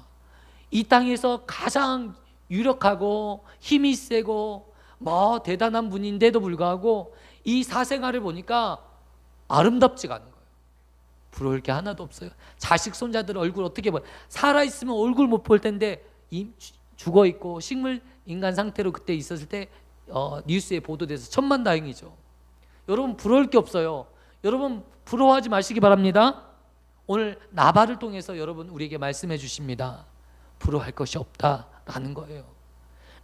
이 땅에서 가장 유력하고 힘이 세고 뭐 대단한 분인데도 불구하고 이 사생활을 보니까 아름답지가 않은 거예요. 부러울 게 하나도 없어요. 자식 손자들 얼굴 어떻게 봐요? 살아있으면 얼굴 못 볼 텐데 죽어있고 식물 인간 상태로 그때 있었을 때 뉴스에 보도돼서 천만다행이죠. 여러분, 부러울 게 없어요. 여러분, 부러워하지 마시기 바랍니다. 오늘 나발을 통해서 여러분 우리에게 말씀해 주십니다. 부러워할 것이 없다라는 거예요.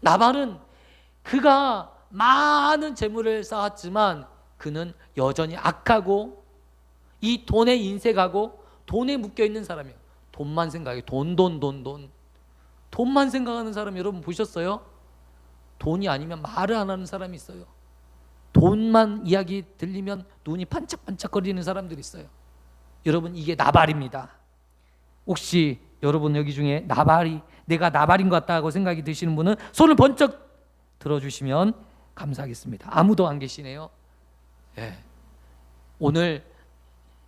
나발은 그가 많은 재물을 쌓았지만 그는 여전히 악하고 이 돈에 인색하고 돈에 묶여있는 사람이에요. 돈만 생각해. 돈만 생각하는 사람 여러분 보셨어요? 돈이 아니면 말을 안 하는 사람이 있어요. 돈만 이야기 들리면 눈이 반짝반짝거리는 사람들이 있어요. 여러분, 이게 나발입니다. 혹시 여러분 여기 중에 내가 나발인 것 같다고 생각이 드시는 분은 손을 번쩍 들어주시면 감사하겠습니다. 아무도 안 계시네요. 예. 오늘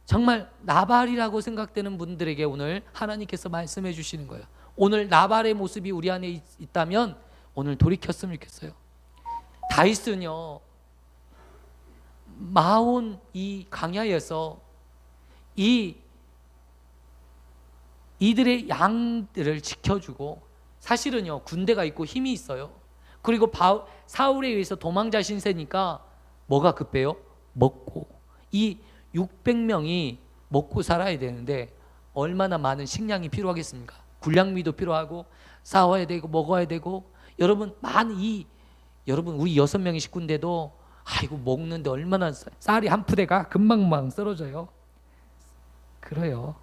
정말 나발이라고 생각되는 분들에게 오늘 하나님께서 말씀해 주시는 거예요. 오늘 나발의 모습이 우리 안에 있다면 오늘 돌이켰으면 좋겠어요. 다윗은요, 마온 이 광야에서 이들의 양들을 지켜주고, 사실은요 군대가 있고 힘이 있어요. 그리고 사울에 의해서 도망자 신세니까 뭐가 급해요? 먹고. 이 600명이 먹고 살아야 되는데 얼마나 많은 식량이 필요하겠습니까? 군량미도 필요하고 싸워야 되고 먹어야 되고. 여러분 여러분 우리 6명의 식구인데도 아이고 먹는데 얼마나 쌀이 한 푸대가 금방금방 썰어져요. 그래요.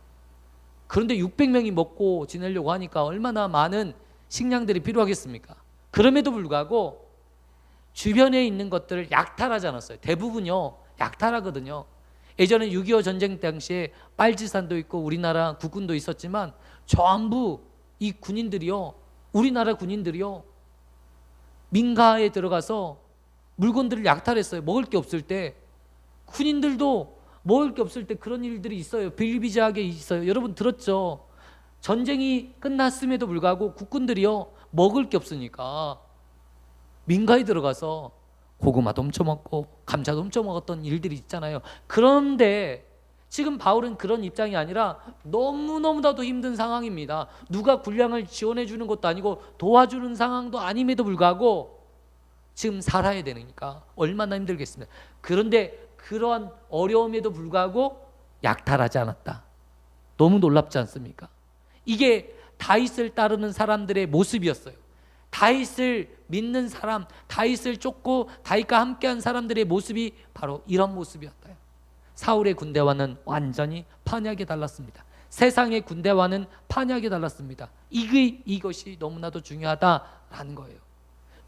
그런데 600명이 먹고 지내려고 하니까 얼마나 많은 식량들이 필요하겠습니까? 그럼에도 불구하고 주변에 있는 것들을 약탈하지 않았어요. 대부분요 약탈하거든요. 예전에 6.25 전쟁 당시에 빨치산도 있고 우리나라 국군도 있었지만 전부 이 군인들이요, 우리나라 군인들이요 민가에 들어가서 물건들을 약탈했어요. 먹을 게 없을 때. 군인들도 먹을 게 없을 때 그런 일들이 있어요. 비일비재하게 있어요. 여러분 들었죠? 전쟁이 끝났음에도 불구하고 국군들이요 먹을 게 없으니까 민가에 들어가서 고구마도 훔쳐먹고 감자도 훔쳐먹었던 일들이 있잖아요. 그런데 지금 바울은 그런 입장이 아니라 너무너무나도 힘든 상황입니다. 누가 군량을 지원해 주는 것도 아니고 도와주는 상황도 아님에도 불구하고 지금 살아야 되니까 얼마나 힘들겠습니까? 그런데 그러한 어려움에도 불구하고 약탈하지 않았다. 너무 놀랍지 않습니까? 이게 다윗을 따르는 사람들의 모습이었어요. 다윗을 믿는 사람, 다윗을 쫓고 다윗과 함께한 사람들의 모습이 바로 이런 모습이었다. 사울의 군대와는 완전히 판이하게 달랐습니다. 세상의 군대와는 판이하게 달랐습니다. 이것이 너무나도 중요하다라는 거예요.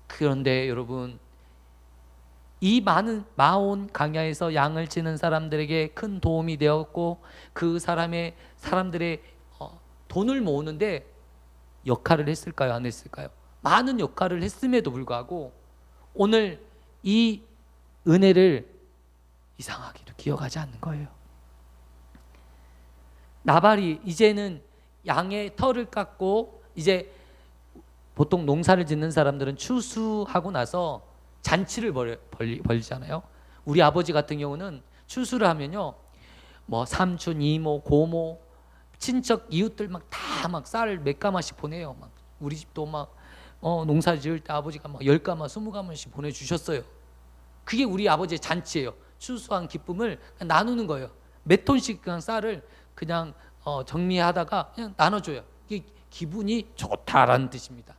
그런데 여러분, 이 많은 마온 광야에서 양을 치는 사람들에게 큰 도움이 되었고 그 사람들의 돈을 모으는데 역할을 했을까요? 안 했을까요? 많은 역할을 했음에도 불구하고 오늘 이 은혜를 이상하게도 기억하지 않는 거예요. 나발이 이제는 양의 털을 깎고, 이제 보통 농사를 짓는 사람들은 추수하고 나서 잔치를 벌리잖아요. 우리 아버지 같은 경우는 추수를 하면요, 뭐 삼촌, 이모, 고모, 친척, 이웃들 막 다 막 쌀 몇 가마씩 보내요. 막 우리 집도 막 농사 지을 때 아버지가 막 10가마, 20가마씩 보내주셨어요. 그게 우리 아버지의 잔치예요. 추수한 기쁨을 나누는 거예요. 몇 톤씩 그냥 쌀을 그냥 정리하다가 그냥 나눠줘요. 이게 기분이 좋다라는 뜻입니다.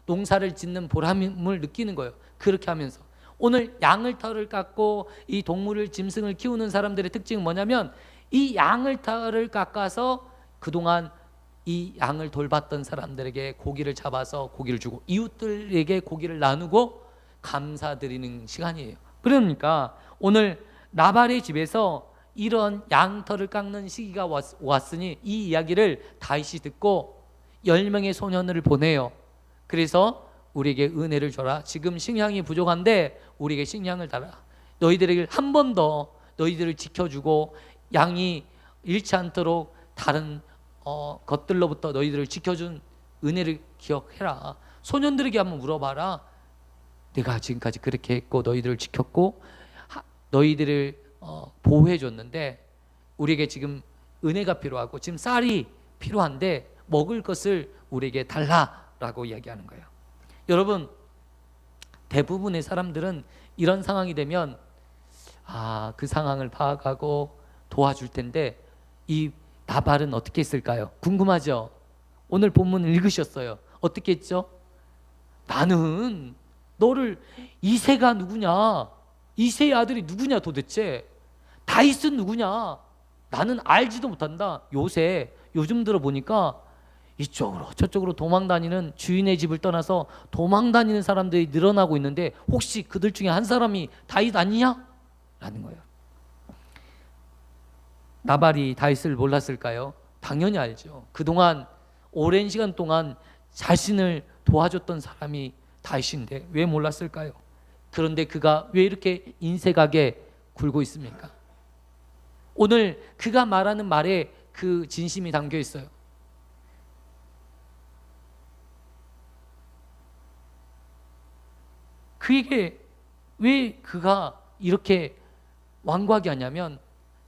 농사를 짓는 보람을 느끼는 거예요. 그렇게 하면서 오늘 양을 털을 깎고 이 동물을, 짐승을 키우는 사람들의 특징은 뭐냐면 이 양을 털을 깎아서 그동안 이 양을 돌봤던 사람들에게 고기를 잡아서 고기를 주고 이웃들에게 고기를 나누고 감사드리는 시간이에요. 그러니까 오늘 나발의 집에서 이런 양털을 깎는 시기가 왔으니 이 이야기를 다윗이 듣고 10명의 소년을 보내요. 그래서 우리에게 은혜를 줘라. 지금 식량이 부족한데 우리에게 식량을 달라. 너희들에게 한 번 더 너희들을 지켜주고 양이 잃지 않도록 다른 것들로부터 너희들을 지켜준 은혜를 기억해라. 소년들에게 한번 물어봐라. 내가 지금까지 그렇게 했고 너희들을 지켰고 너희들을 보호해 줬는데 우리에게 지금 은혜가 필요하고 지금 쌀이 필요한데 먹을 것을 우리에게 달라라고 이야기하는 거예요. 여러분, 대부분의 사람들은 이런 상황이 되면 그 상황을 파악하고 도와줄 텐데 이 나발은 어떻게 했을까요? 궁금하죠? 오늘 본문을 읽으셨어요. 어떻게 했죠? 나는 너를, 이새가 누구냐? 이새의 아들이 누구냐 도대체? 다윗은 누구냐? 나는 알지도 못한다. 요즘 들어보니까 이쪽으로 저쪽으로 도망다니는, 주인의 집을 떠나서 도망다니는 사람들이 늘어나고 있는데 혹시 그들 중에 한 사람이 다윗 아니냐? 라는 거예요. 나발이 다윗을 몰랐을까요? 당연히 알죠. 그동안 오랜 시간 동안 자신을 도와줬던 사람이 다윗인데 왜 몰랐을까요? 그런데 그가 왜 이렇게 인색하게 굴고 있습니까? 오늘 그가 말하는 말에 그 진심이 담겨 있어요. 그에게 왜 그가 이렇게 완고하게 하냐면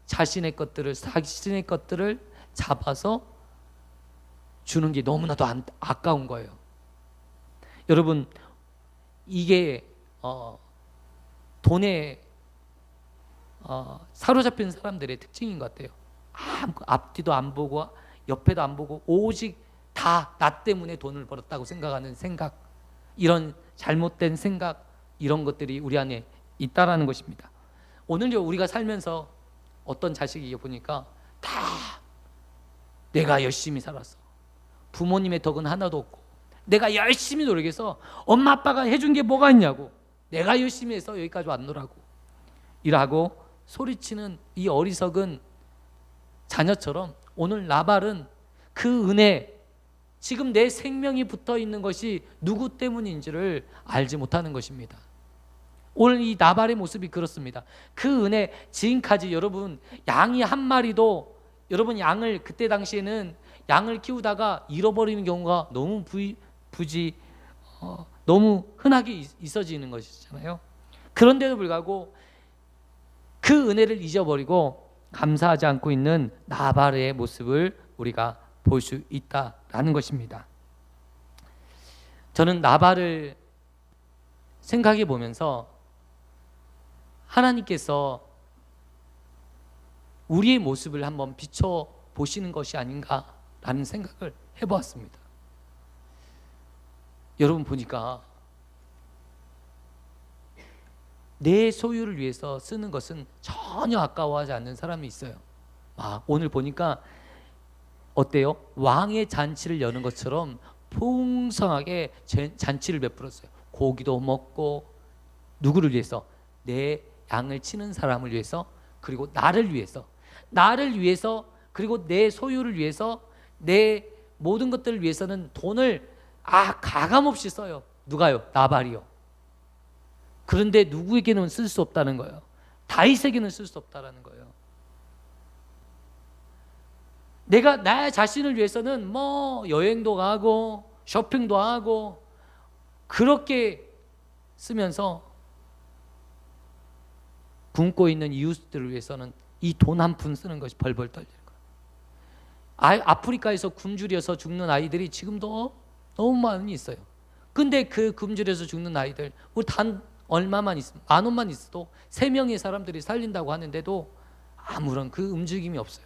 자신의 것들을 잡아서 주는 게 너무나도 아까운 거예요. 여러분, 이게 돈에 사로잡힌 사람들의 특징인 것 같아요. 앞뒤도 안 보고 옆에도 안 보고 오직 다 나 때문에 돈을 벌었다고 생각하는 생각, 이런 잘못된 생각, 이런 것들이 우리 안에 있다라는 것입니다. 오늘요, 우리가 살면서 어떤 자식이 보니까 다 내가 열심히 살았어, 부모님의 덕은 하나도 없고 내가 열심히 노력해서 엄마 아빠가 해준 게 뭐가 있냐고, 내가 열심히 해서 여기까지 왔노라고 이라고 소리치는 이 어리석은 자녀처럼, 오늘 나발은 그 은혜, 지금 내 생명이 붙어 있는 것이 누구 때문인지를 알지 못하는 것입니다. 오늘 이 나발의 모습이 그렇습니다. 그 은혜, 지금까지 여러분 양이 한 마리도, 여러분 양을 그때 당시에는 양을 키우다가 잃어버리는 경우가 너무 너무 흔하게 있어지는 것이잖아요. 그런데도 불구하고 그 은혜를 잊어버리고 감사하지 않고 있는 나발의 모습을 우리가 볼 수 있다라는 것입니다. 저는 나발을 생각해 보면서 하나님께서 우리의 모습을 한번 비춰 보시는 것이 아닌가라는 생각을 해보았습니다. 여러분 보니까 내 소유를 위해서 쓰는 것은 전혀 아까워하지 않는 사람이 있어요. 오늘 보니까 어때요? 왕의 잔치를 여는 것처럼 풍성하게 잔치를 베풀었어요. 고기도 먹고, 누구를 위해서? 내 양을 치는 사람을 위해서, 그리고 나를 위해서, 그리고 내 소유를 위해서, 내 모든 것들을 위해서는 돈을 가감없이 써요. 누가요? 나발이요. 그런데 누구에게는 쓸 수 없다는 거예요. 다윗에게는 쓸 수 없다는 거예요. 내가 나 자신을 위해서는 뭐 여행도 가고 쇼핑도 하고 그렇게 쓰면서 굶고 있는 이웃들을 위해서는 이 돈 한 푼 쓰는 것이 벌벌 떨리는 거예요. 아프리카에서 굶주려서 죽는 아이들이 지금도 너무 많이 있어요. 근데 그 굶주려서 죽는 아이들, 우리 단 얼마만 있으면, 10,000원만 있어도 3명의 사람들이 살린다고 하는데도 아무런 그 움직임이 없어요.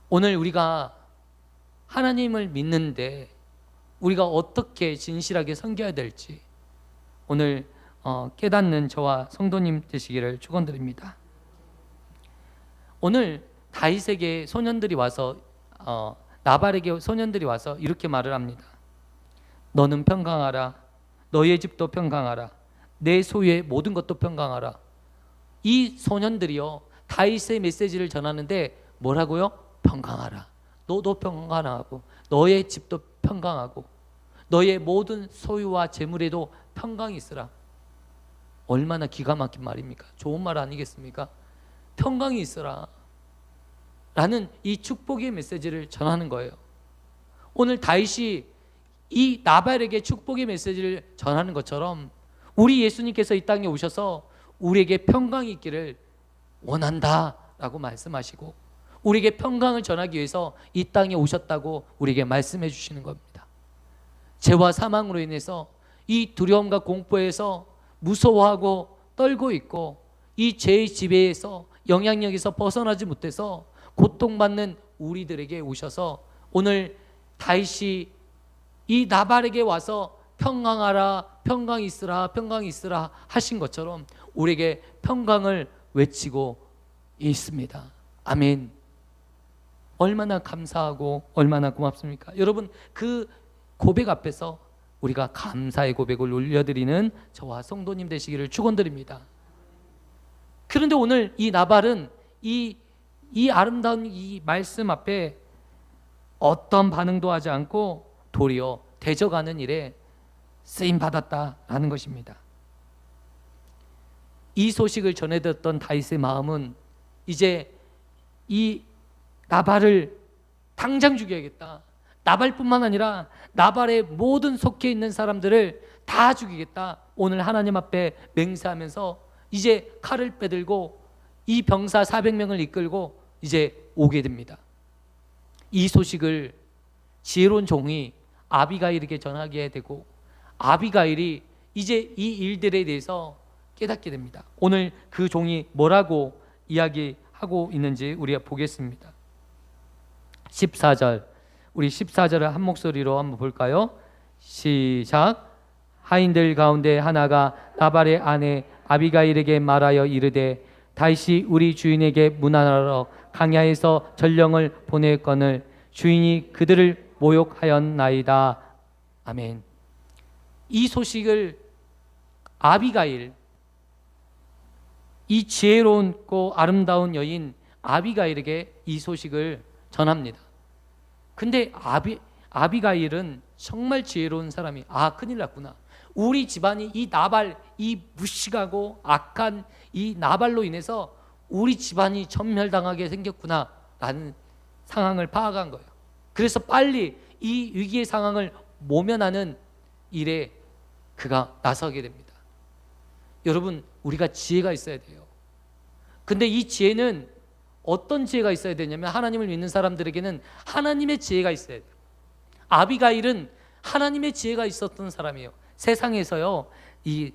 오늘 우리가 하나님을 믿는데 우리가 어떻게 진실하게 섬겨야 될지 오늘 깨닫는 저와 성도님 되시기를 축원드립니다. 오늘 다윗에게 소년들이 와서 나발에게 소년들이 와서 이렇게 말을 합니다. 너는 평강하라, 너의 집도 평강하라, 내 소유의 모든 것도 평강하라. 이 소년들이요, 다윗의 메시지를 전하는데 뭐라고요? 평강하라. 너도 평강하고, 너의 집도 평강하고, 너의 모든 소유와 재물에도 평강이 있으라. 얼마나 기가 막힌 말입니까? 좋은 말 아니겠습니까? 평강이 있으라 라는 이 축복의 메시지를 전하는 거예요. 오늘 다윗이 이 나발에게 축복의 메시지를 전하는 것처럼 우리 예수님께서 이 땅에 오셔서 우리에게 평강이 있기를 원한다라고 말씀하시고, 우리에게 평강을 전하기 위해서 이 땅에 오셨다고 우리에게 말씀해 주시는 겁니다. 죄와 사망으로 인해서 이 두려움과 공포에서 무서워하고 떨고 있고, 이 죄의 지배에서 영향력에서 벗어나지 못해서 고통받는 우리들에게 오셔서 오늘 다윗이 이 나발에게 와서 평강하라, 평강이 있으라, 평강이 있으라 하신 것처럼 우리에게 평강을 외치고 있습니다. 아멘. 얼마나 감사하고 얼마나 고맙습니까? 여러분, 그 고백 앞에서 우리가 감사의 고백을 올려드리는 저와 성도님 되시기를 축원드립니다. 그런데 오늘 이 나발은 이 아름다운 이 말씀 앞에 어떤 반응도 하지 않고 도리어 대적하는 일에 쓰임 받았다라는 것입니다. 이 소식을 전해 듣던 다윗의 마음은 이제 이 나발을 당장 죽여야겠다, 나발뿐만 아니라 나발의 모든 속해 있는 사람들을 다 죽이겠다. 오늘 하나님 앞에 맹세하면서 이제 칼을 빼들고 이 병사 400명을 이끌고 이제 오게 됩니다. 이 소식을 지혜로운 종이 아비가일에게 전하게 되고 아비가일이 이제 이 일들에 대해서 깨닫게 됩니다. 오늘 그 종이 뭐라고 이야기하고 있는지 우리가 보겠습니다. 14절, 우리 14절을 한 목소리로 한번 볼까요? 시작. 하인들 가운데 하나가 나발의 아내 아비가일에게 말하여 이르되 다윗이 우리 주인에게 문안하러 강야에서 전령을 보냈거늘 주인이 그들을 모욕하였나이다. 아멘. 이 소식을 아비가일, 이 지혜롭고 아름다운 여인 아비가일에게 이 소식을 전합니다. 근데 아비가일은 정말 지혜로운 사람이, 큰일 났구나. 우리 집안이 이 나발, 이 무식하고 악한 이 나발로 인해서 우리 집안이 전멸당하게 생겼구나 라는 상황을 파악한 거예요. 그래서 빨리 이 위기의 상황을 모면하는 일에 그가 나서게 됩니다. 여러분, 우리가 지혜가 있어야 돼요. 근데 이 지혜는 어떤 지혜가 있어야 되냐면 하나님을 믿는 사람들에게는 하나님의 지혜가 있어야 돼요. 아비가일은 하나님의 지혜가 있었던 사람이에요. 세상에서요, 이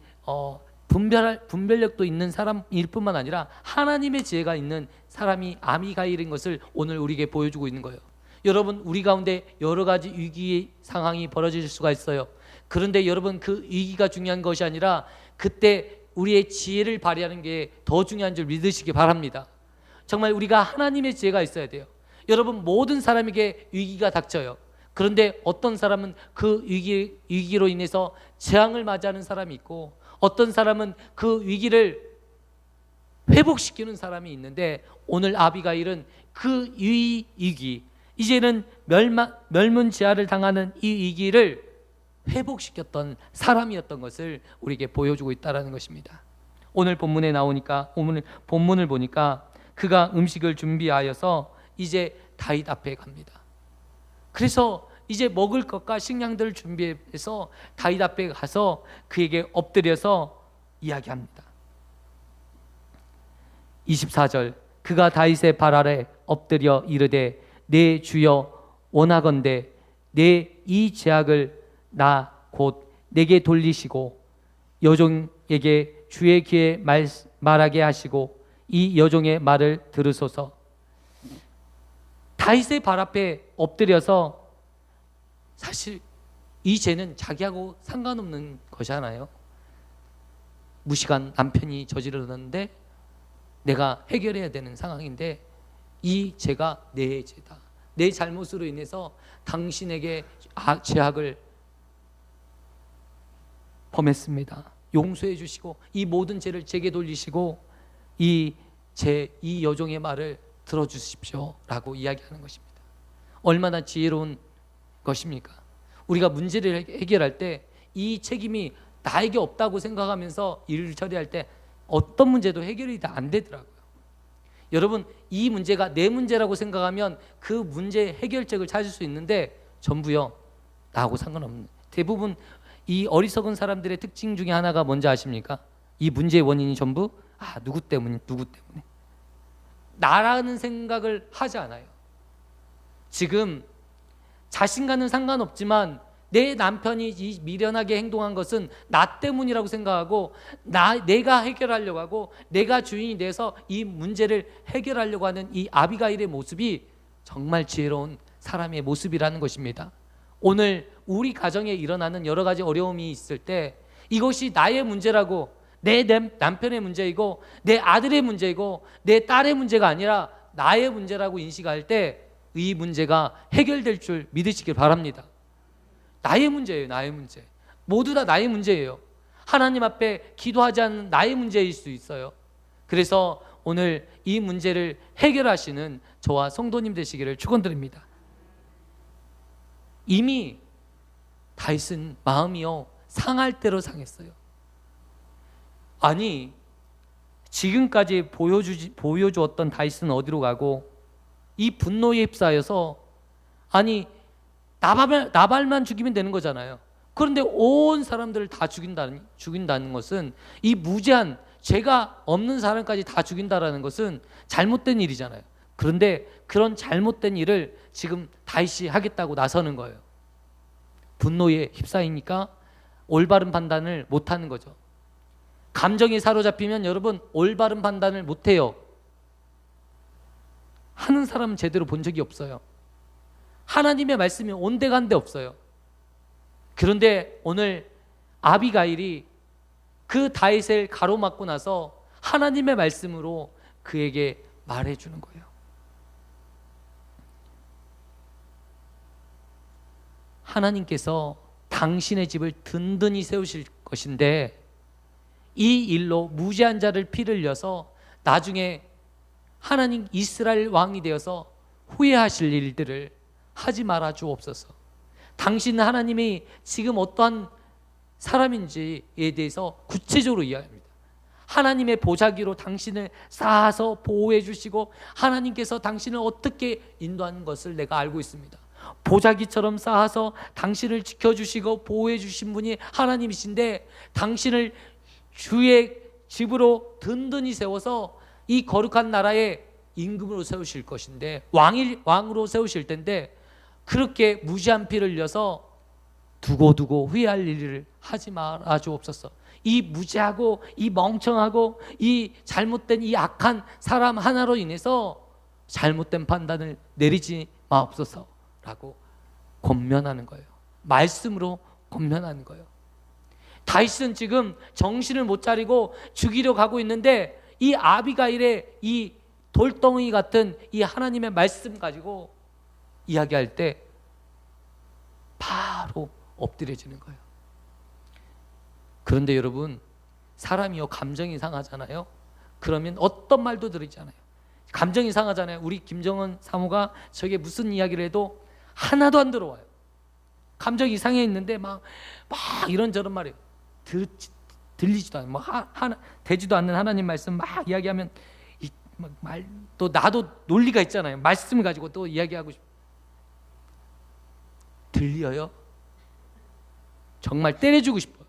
분별력도 있는 사람일 뿐만 아니라 하나님의 지혜가 있는 사람이 아비가일인 것을 오늘 우리에게 보여주고 있는 거예요. 여러분, 우리 가운데 여러 가지 위기의 상황이 벌어질 수가 있어요. 그런데 여러분, 그 위기가 중요한 것이 아니라 그때 우리의 지혜를 발휘하는 게 더 중요한 줄 믿으시기 바랍니다. 정말 우리가 하나님의 지혜가 있어야 돼요. 여러분, 모든 사람에게 위기가 닥쳐요. 그런데 어떤 사람은 그 위기로 인해서 재앙을 맞이하는 사람이 있고 어떤 사람은 그 위기를 회복시키는 사람이 있는데 오늘 아비가일은 그 위기, 이제는 멸문지화를 당하는 이 위기를 회복시켰던 사람이었던 것을 우리에게 보여주고 있다는 것입니다. 오늘 본문에 나오니까, 오늘 본문을 보니까 그가 음식을 준비하여서 이제 다윗 앞에 갑니다. 그래서 이제 먹을 것과 식량들을 준비해서 다윗 앞에 가서 그에게 엎드려서 이야기합니다. 24절, 그가 다윗의 발 아래 엎드려 이르되 내 주여 원하건대 내 이 제약을 나 곧 내게 돌리시고 여종에게 주의 귀에 말하게 하시고 이 여종의 말을 들으소서. 다윗의 발 앞에 엎드려서, 사실 이 죄는 자기하고 상관없는 것이잖아요. 무식한 남편이 저지르는데 내가 해결해야 되는 상황인데 이 죄가 내 죄다. 내 잘못으로 인해서 당신에게 죄악을 범했습니다. 용서해 주시고 이 모든 죄를 제게 돌리시고 이 여종의 말을 들어주십시오 라고 이야기하는 것입니다. 얼마나 지혜로운 것입니까? 우리가 문제를 해결할 때 이 책임이 나에게 없다고 생각하면서 일을 처리할 때 어떤 문제도 해결이 다 안 되더라고요. 여러분, 이 문제가 내 문제라고 생각하면 그 문제 해결책을 찾을 수 있는데 전부요, 나하고 상관없는, 대부분 이 어리석은 사람들의 특징 중에 하나가 뭔지 아십니까? 이 문제의 원인이 전부 누구 때문에 나라는 생각을 하지 않아요. 지금 자신과는 상관없지만 내 남편이 미련하게 행동한 것은 나 때문이라고 생각하고 내가 해결하려고 하고 내가 주인이 돼서 이 문제를 해결하려고 하는 이 아비가일의 모습이 정말 지혜로운 사람의 모습이라는 것입니다. 오늘 우리 가정에 일어나는 여러 가지 어려움이 있을 때 이것이 나의 문제라고, 내 남편의 문제이고 내 아들의 문제이고 내 딸의 문제가 아니라 나의 문제라고 인식할 때 이 문제가 해결될 줄 믿으시길 바랍니다. 나의 문제예요. 나의 문제. 모두 다 나의 문제예요. 하나님 앞에 기도하지 않는 나의 문제일 수 있어요. 그래서 오늘 이 문제를 해결하시는 저와 성도님 되시기를 축원드립니다. 이미 다윗은 마음이요 상할 대로 상했어요. 아니, 지금까지 보여주었던 다윗은 어디로 가고 이 분노에 휩싸여서, 아니 나발만 죽이면 되는 거잖아요. 그런데 온 사람들을 다 죽인다는 것은, 이 무죄한 죄가 없는 사람까지 다 죽인다라는 것은 잘못된 일이잖아요. 그런데 그런 잘못된 일을 지금 다윗이 하겠다고 나서는 거예요. 분노에 휩싸이니까 올바른 판단을 못하는 거죠. 감정에 사로잡히면 여러분 올바른 판단을 못해요. 하는 사람은 제대로 본 적이 없어요. 하나님의 말씀이 온데간데 없어요. 그런데 오늘 아비가일이 그 다윗을 가로막고 나서 하나님의 말씀으로 그에게 말해주는 거예요. 하나님께서 당신의 집을 든든히 세우실 것인데 이 일로 무죄한 자를 피를 흘려서 나중에 하나님 이스라엘 왕이 되어서 후회하실 일들을 하지 말아 주옵소서. 당신은 하나님이 지금 어떠한 사람인지에 대해서 구체적으로 이해합니다. 하나님의 보자기로 당신을 쌓아서 보호해 주시고 하나님께서 당신을 어떻게 인도하는 것을 내가 알고 있습니다. 보자기처럼 쌓아서 당신을 지켜주시고 보호해 주신 분이 하나님이신데 당신을 주의 집으로 든든히 세워서 이 거룩한 나라의 임금으로 세우실 것인데 왕으로 세우실 텐데 그렇게 무지한 피를 흘려서 두고두고 후회할 일을 하지 말아 주옵소서. 이 무지하고 이 멍청하고 이 잘못된 이 악한 사람 하나로 인해서 잘못된 판단을 내리지 마옵소서라고 권면하는 거예요. 말씀으로 권면하는 거예요. 다윗은 지금 정신을 못 차리고 죽이려 가고 있는데 이 아비가일의 이 돌덩이 같은 이 하나님의 말씀 가지고 이야기할 때 바로 엎드려지는 거예요. 그런데 여러분, 사람이요 감정이 상하잖아요. 그러면 어떤 말도 들리잖아요. 감정이 상하잖아요. 우리 김정은 사모가 저게 무슨 이야기를 해도 하나도 안 들어와요. 감정이 상해 있는데 막 이런저런 말이에요. 들리지도 않아요. 되지도 않는 하나님 말씀 막 이야기하면 또 나도 논리가 있잖아요. 말씀을 가지고 또 이야기하고 싶어. 들려요? 정말 때려주고 싶어요.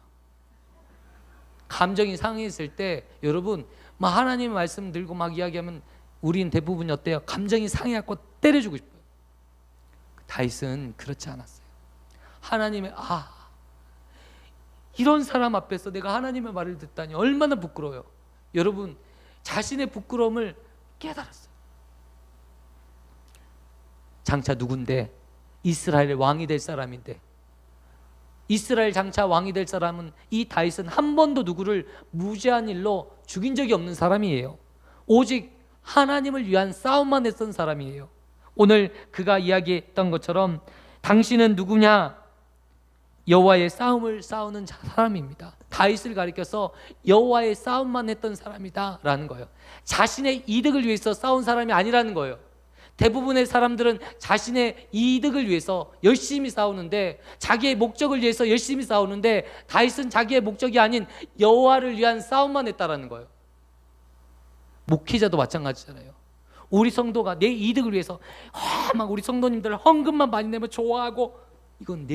감정이 상했을 때 여러분 막 하나님의 말씀 들고 막 이야기하면 우리는 대부분이 어때요? 감정이 상해갖고 때려주고 싶어요. 다윗은 그렇지 않았어요. 하나님의 이런 사람 앞에서 내가 하나님의 말을 듣다니 얼마나 부끄러워요. 여러분 자신의 부끄러움을 깨달았어요. 장차 누군데? 이스라엘의 왕이 될 사람인데, 이스라엘 장차 왕이 될 사람은 이 다윗은 한 번도 누구를 무죄한 일로 죽인 적이 없는 사람이에요. 오직 하나님을 위한 싸움만 했던 사람이에요. 오늘 그가 이야기했던 것처럼 당신은 누구냐? 여호와의 싸움을 싸우는 사람입니다. 다윗을 가리켜서 여호와의 싸움만 했던 사람이다 라는 거예요. 자신의 이득을 위해서 싸운 사람이 아니라는 거예요. 대부분의 사람들은 자신의 이득을 위해서 열심히 싸우는데, 자기의 목적을 위해서 열심히 싸우는데, 다윗은 자기의 목적이 아닌 여호와를 위한 싸움만 했다라는 거예요. 목회자도 마찬가지잖아요. 우리 성도가 내 이득을 위해서 막 우리 성도님들 헌금만 많이 내면 좋아하고, 이건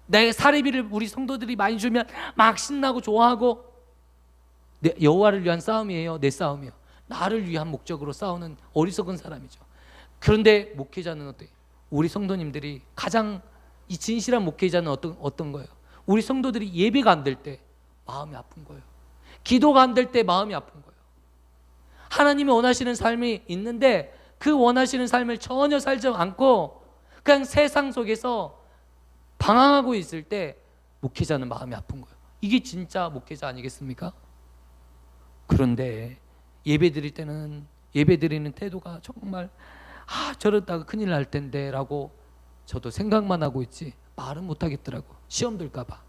내 사례비를 우리 성도들이 많이 주면 막 신나고 좋아하고, 여호와를 위한 싸움이에요? 내 싸움이에요? 나를 위한 목적으로 싸우는 어리석은 사람이죠. 그런데 목회자는 어때요? 우리 성도님들이 가장 이 진실한 목회자는 어떤 거예요? 우리 성도들이 예배가 안 될 때 마음이 아픈 거예요. 기도가 안 될 때 마음이 아픈 거예요. 하나님이 원하시는 삶이 있는데 그 원하시는 삶을 전혀 살지 않고 그냥 세상 속에서 방황하고 있을 때 목회자는 마음이 아픈 거예요. 이게 진짜 목회자 아니겠습니까? 그런데 예배 드릴 때는 예배 드리는 태도가 정말 저러다가 큰일 날 텐데 라고 저도 생각만 하고 있지 말은 못 하겠더라고. 시험 들까 봐.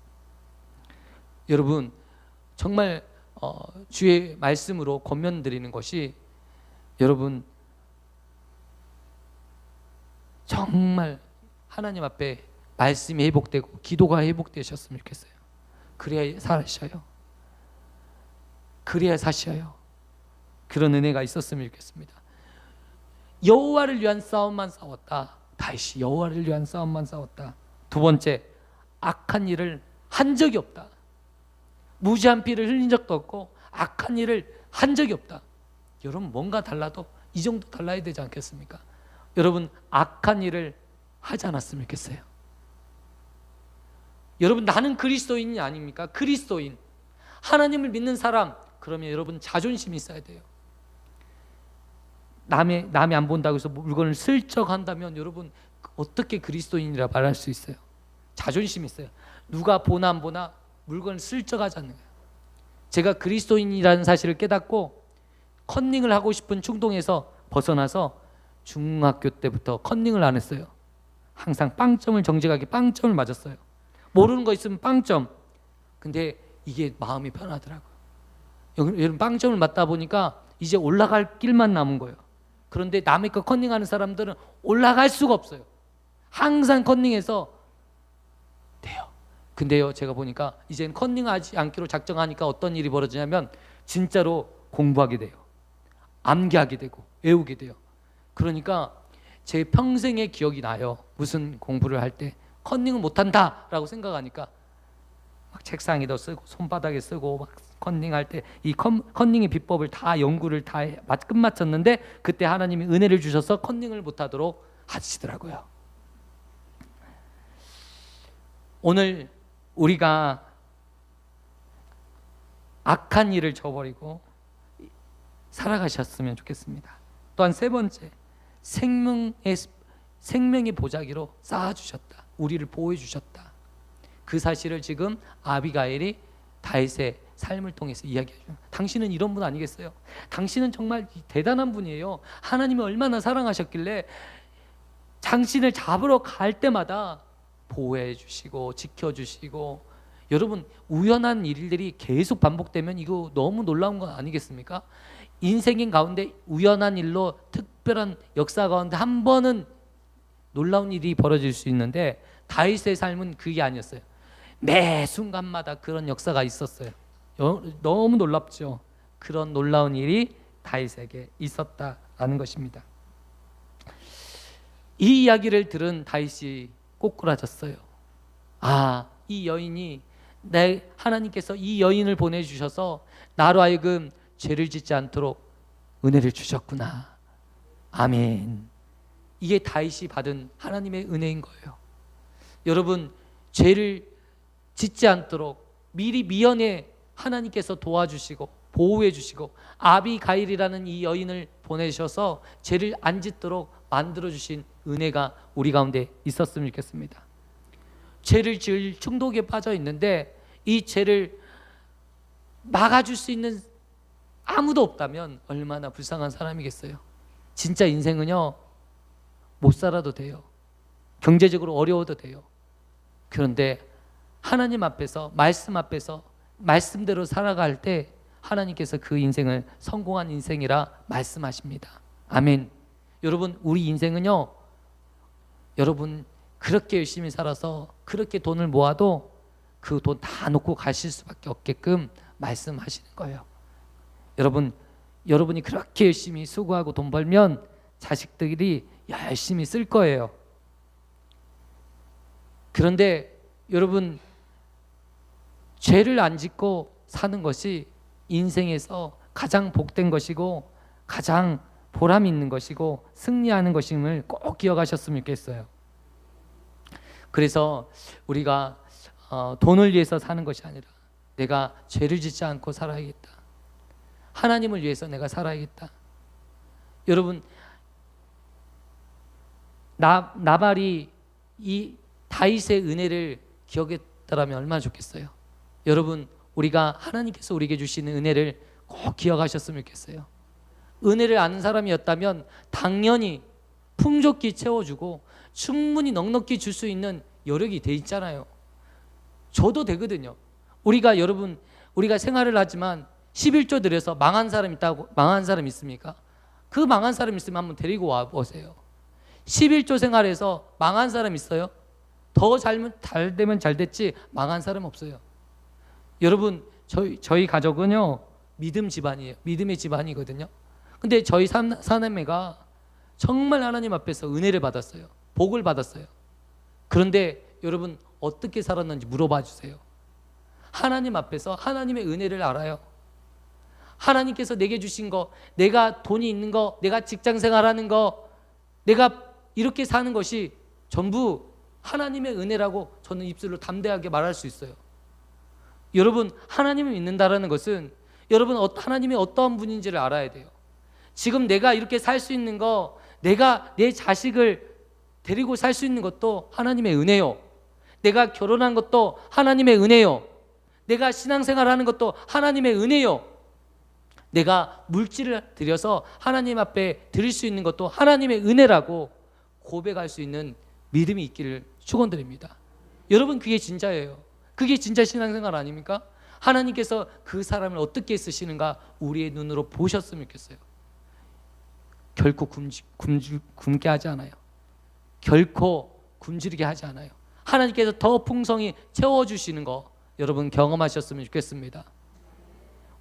여러분 정말 주의 말씀으로 권면드리는 것이, 여러분 정말 하나님 앞에 말씀이 회복되고 기도가 회복되셨으면 좋겠어요. 그래야 사셔요. 그래야 사셔요. 그런 은혜가 있었으면 좋겠습니다. 여호와를 위한 싸움만 싸웠다. 다윗이 여호와를 위한 싸움만 싸웠다. 두 번째, 악한 일을 한 적이 없다. 무지한 피를 흘린 적도 없고 악한 일을 한 적이 없다. 여러분, 뭔가 달라도 이 정도 달라야 되지 않겠습니까? 여러분, 악한 일을 하지 않았으면 좋겠어요. 여러분, 나는 그리스도인이 아닙니까? 그리스도인, 하나님을 믿는 사람. 그러면 여러분, 자존심이 있어야 돼요. 남이 안 본다고 해서 물건을 슬쩍 한다면 여러분, 어떻게 그리스도인이라 말할 수 있어요? 자존심이 있어요. 누가 보나 안 보나 물건을 슬쩍 하지 않는 거예요. 제가 그리스도인이라는 사실을 깨닫고 컨닝을 하고 싶은 충동에서 벗어나서 중학교 때부터 컨닝을 안 했어요. 항상 빵점을, 정직하게 빵점을 맞았어요. 모르는 거 있으면 빵점. 근데 이게 마음이 편하더라고요. 여러분, 빵점을 맞다 보니까 이제 올라갈 길만 남은 거예요. 그런데 남의 거 컨닝하는 사람들은 올라갈 수가 없어요. 항상 컨닝해서 돼요. 근데요, 제가 보니까 이제는 컨닝하지 않기로 작정하니까 어떤 일이 벌어지냐면 진짜로 공부하게 돼요. 암기하게 되고 외우게 돼요. 그러니까 제 평생의 기억이 나요. 무슨 공부를 할 때 컨닝을 못한다라고 생각하니까 막 책상에도 쓰고 손바닥에 쓰고 막 컨닝할 때 이 컨닝의 비법을 다 연구를 다 끝마쳤는데 그때 하나님이 은혜를 주셔서 컨닝을 못하도록 하시더라고요. 오늘 우리가 악한 일을 저버리고 살아가셨으면 좋겠습니다. 또한 세 번째, 생명의 보자기로 쌓아주셨다. 우리를 보호해 주셨다. 그 사실을 지금 아비가일이 다윗의 삶을 통해서 이야기해 줍니다. 당신은 이런 분 아니겠어요? 당신은 정말 대단한 분이에요. 하나님이 얼마나 사랑하셨길래 당신을 잡으러 갈 때마다 보호해 주시고 지켜주시고. 여러분, 우연한 일들이 계속 반복되면 이거 너무 놀라운 건 아니겠습니까? 인생인 가운데 우연한 일로 특별한 역사 가운데 한 번은 놀라운 일이 벌어질 수 있는데 다윗의 삶은 그게 아니었어요. 매 순간마다 그런 역사가 있었어요. 너무 놀랍죠. 그런 놀라운 일이 다윗에게 있었다라는 것입니다. 이 이야기를 들은 다윗이 꼬꾸라졌어요. 아, 이 여인이 하나님께서 이 여인을 보내주셔서 나로 하여금 죄를 짓지 않도록 은혜를 주셨구나. 아멘. 이게 다윗이 받은 하나님의 은혜인 거예요. 여러분, 죄를 짓지 않도록 미리 미연에 하나님께서 도와주시고 보호해 주시고 아비가일이라는 이 여인을 보내셔서 죄를 안 짓도록 만들어 주신 은혜가 우리 가운데 있었으면 좋겠습니다. 죄를 지을 충동에 빠져 있는데 이 죄를 막아줄 수 있는 아무도 없다면 얼마나 불쌍한 사람이겠어요. 진짜 인생은요, 못 살아도 돼요. 경제적으로 어려워도 돼요. 그런데 하나님 앞에서, 말씀 앞에서 말씀대로 살아갈 때 하나님께서 그 인생을 성공한 인생이라 말씀하십니다. 아멘. 여러분, 우리 인생은요, 여러분 그렇게 열심히 살아서 그렇게 돈을 모아도 그 돈 다 놓고 가실 수밖에 없게끔 말씀하시는 거예요. 여러분이 그렇게 열심히 수고하고 돈 벌면 자식들이 열심히 쓸 거예요. 그런데 여러분, 죄를 안 짓고 사는 것이 인생에서 가장 복된 것이고 가장 보람 있는 것이고 승리하는 것임을 꼭 기억하셨으면 좋겠어요. 그래서 우리가 돈을 위해서 사는 것이 아니라 내가 죄를 짓지 않고 살아야겠다. 하나님을 위해서 내가 살아야겠다. 여러분, 나발이 이 다윗의 은혜를 기억했더라면 얼마나 좋겠어요. 여러분, 우리가 하나님께서 우리에게 주시는 은혜를 꼭 기억하셨으면 좋겠어요. 은혜를 아는 사람이었다면 당연히 풍족히 채워주고 충분히 넉넉히 줄 수 있는 여력이 돼 있잖아요. 저도 되거든요. 우리가 생활을 하지만 11조 드려서 망한 사람 있습니까? 그 망한 사람 있으면 한번 데리고 와 보세요. 11조 생활에서 망한 사람 있어요? 더 잘 되면 잘 됐지 망한 사람 없어요. 여러분, 저희 가족은요, 믿음 집안이에요. 믿음의 집안이거든요. 근데 저희 사남매가 정말 하나님 앞에서 은혜를 받았어요. 복을 받았어요. 그런데 여러분 어떻게 살았는지 물어봐 주세요. 하나님 앞에서 하나님의 은혜를 알아요. 하나님께서 내게 주신 거, 내가 돈이 있는 거, 내가 직장 생활하는 거, 내가 이렇게 사는 것이 전부 하나님의 은혜라고 저는 입술로 담대하게 말할 수 있어요. 여러분, 하나님을 믿는다라는 것은 여러분 하나님이 어떠한 분인지를 알아야 돼요. 지금 내가 이렇게 살 수 있는 거, 내가 내 자식을 데리고 살 수 있는 것도 하나님의 은혜요. 내가 결혼한 것도 하나님의 은혜요. 내가 신앙생활하는 것도 하나님의 은혜요. 내가 물질을 들여서 하나님 앞에 드릴 수 있는 것도 하나님의 은혜라고 고백할 수 있는 믿음이 있기를 축원드립니다. 여러분, 그게 진짜예요. 그게 진짜 신앙생활 아닙니까? 하나님께서 그 사람을 어떻게 쓰시는가 우리의 눈으로 보셨으면 좋겠어요. 결코 굶게 하지 않아요. 결코 굶주리게 하지 않아요. 하나님께서 더 풍성히 채워주시는 거 여러분 경험하셨으면 좋겠습니다.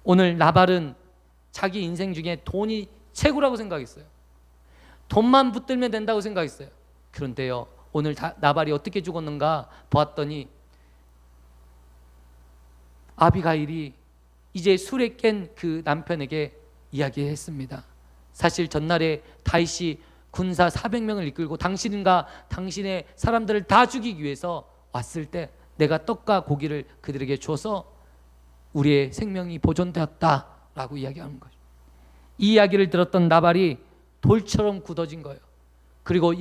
오늘 나발은 자기 인생 중에 돈이 최고라고 생각했어요. 돈만 붙들면 된다고 생각했어요. 그런데요, 오늘 나발이 어떻게 죽었는가 보았더니 아비가일이 이제 술에 깬 그 남편에게 이야기했습니다. 사실 전날에 다윗이 군사 400명을 이끌고 당신과 당신의 사람들을 다 죽이기 위해서 왔을 때 내가 떡과 고기를 그들에게 줘서 우리의 생명이 보존되었다라고 이야기하는 거죠. 이 이야기를 들었던 나발이 돌처럼 굳어진 거예요. 그리고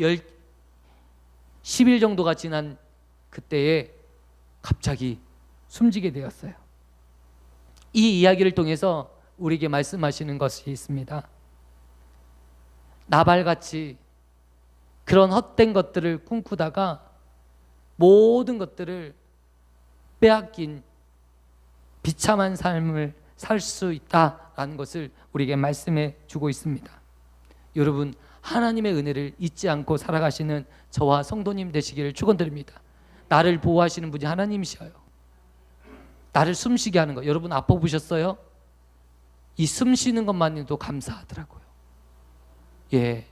10일 정도가 지난 그때에 갑자기 숨지게 되었어요. 이 이야기를 통해서 우리에게 말씀하시는 것이 있습니다. 나발같이 그런 헛된 것들을 꿈꾸다가 모든 것들을 빼앗긴 비참한 삶을 살 수 있다라는 것을 우리에게 말씀해 주고 있습니다. 여러분, 하나님의 은혜를 잊지 않고 살아가시는 저와 성도님 되시기를 축원드립니다. 나를 보호하시는 분이 하나님이셔요. 나를 숨쉬게 하는 거. 여러분 아파 보셨어요? 이 숨쉬는 것만으로도 감사하더라고요. 예,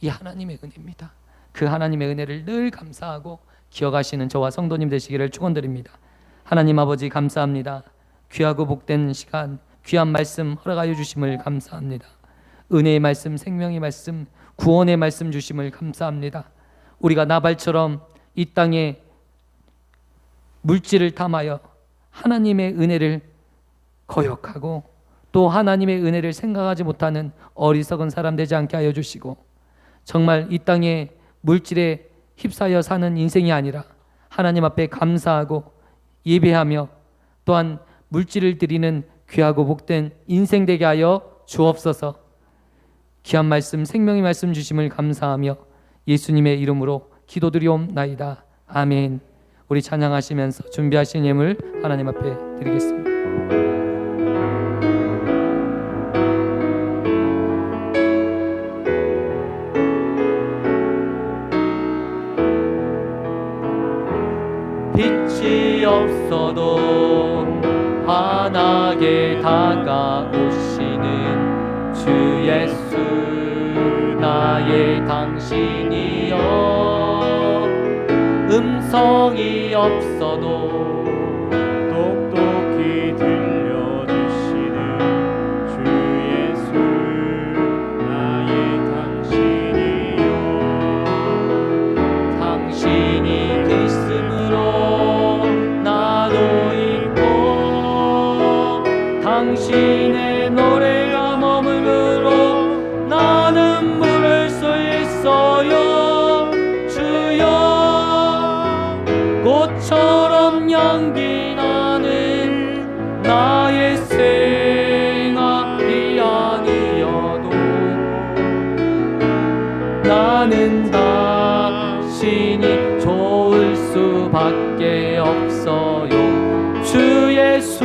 이 하나님의 은혜입니다. 그 하나님의 은혜를 늘 감사하고 기억하시는 저와 성도님 되시기를 축원드립니다. 하나님 아버지 감사합니다. 귀하고 복된 시간, 귀한 말씀 허락하여 주심을 감사합니다. 은혜의 말씀, 생명의 말씀, 구원의 말씀 주심을 감사합니다. 우리가 나발처럼 이 땅에 물질을 탐하여 하나님의 은혜를 거역하고 또 하나님의 은혜를 생각하지 못하는 어리석은 사람 되지 않게 하여 주시고, 정말 이 땅에 물질에 휩싸여 사는 인생이 아니라 하나님 앞에 감사하고 예배하며 또한 물질을 드리는 귀하고 복된 인생 되게 하여 주옵소서. 귀한 말씀, 생명의 말씀 주심을 감사하며 예수님의 이름으로 기도드리옵나이다. 아멘. 우리 찬양하시면서 준비하신 예물 하나님 앞에 드리겠습니다. 빛이 없어도 환하게 다가오시는 주 예수, 나의 당신이여. 음성이 없어도 똑똑히 들려주시는 주 예수, 나의 당신이여. 당신이 있음으로 나도 있고, 당신의 노래가 머물므로 나는 부를 수 있어요. 주여, 꽃처럼 향기 나는 나의 생활이 아니어도 나는 당신이 좋을 수밖에 없어요. 주 예수,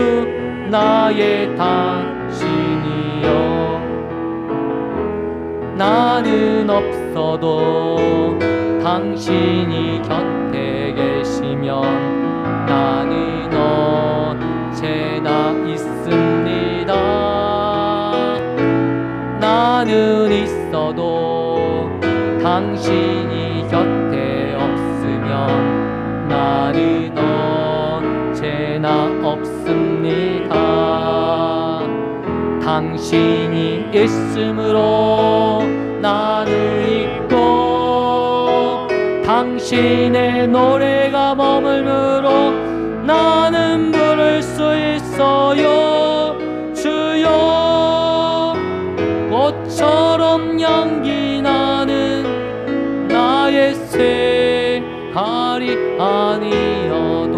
나의 당신이여. 나는 없어도 당신이 곁에 계시면 나는 언제나 있습니다. 나는 있어도 당신이 당신이 곁에 없으면 나는 언제나 없습니다. 당신이 있으므로 나는 있고 당신의 노래가 머물므로 나는 부를 수 있어요. 주여 꽃처럼 향기 나는 나의 생활이 아니어도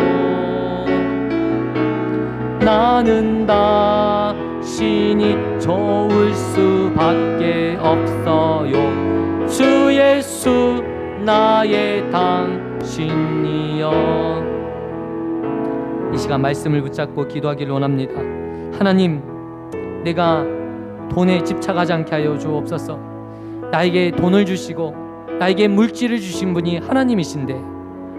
나는 당신이 좋을 수밖에 없어요. 주 예수 나의 당신이여. 이 시간 말씀을 붙잡고 기도하기를 원합니다. 하나님, 내가 돈에 집착하지 않게 하여 주옵소서. 나에게 돈을 주시고 나에게 물질을 주신 분이 하나님이신데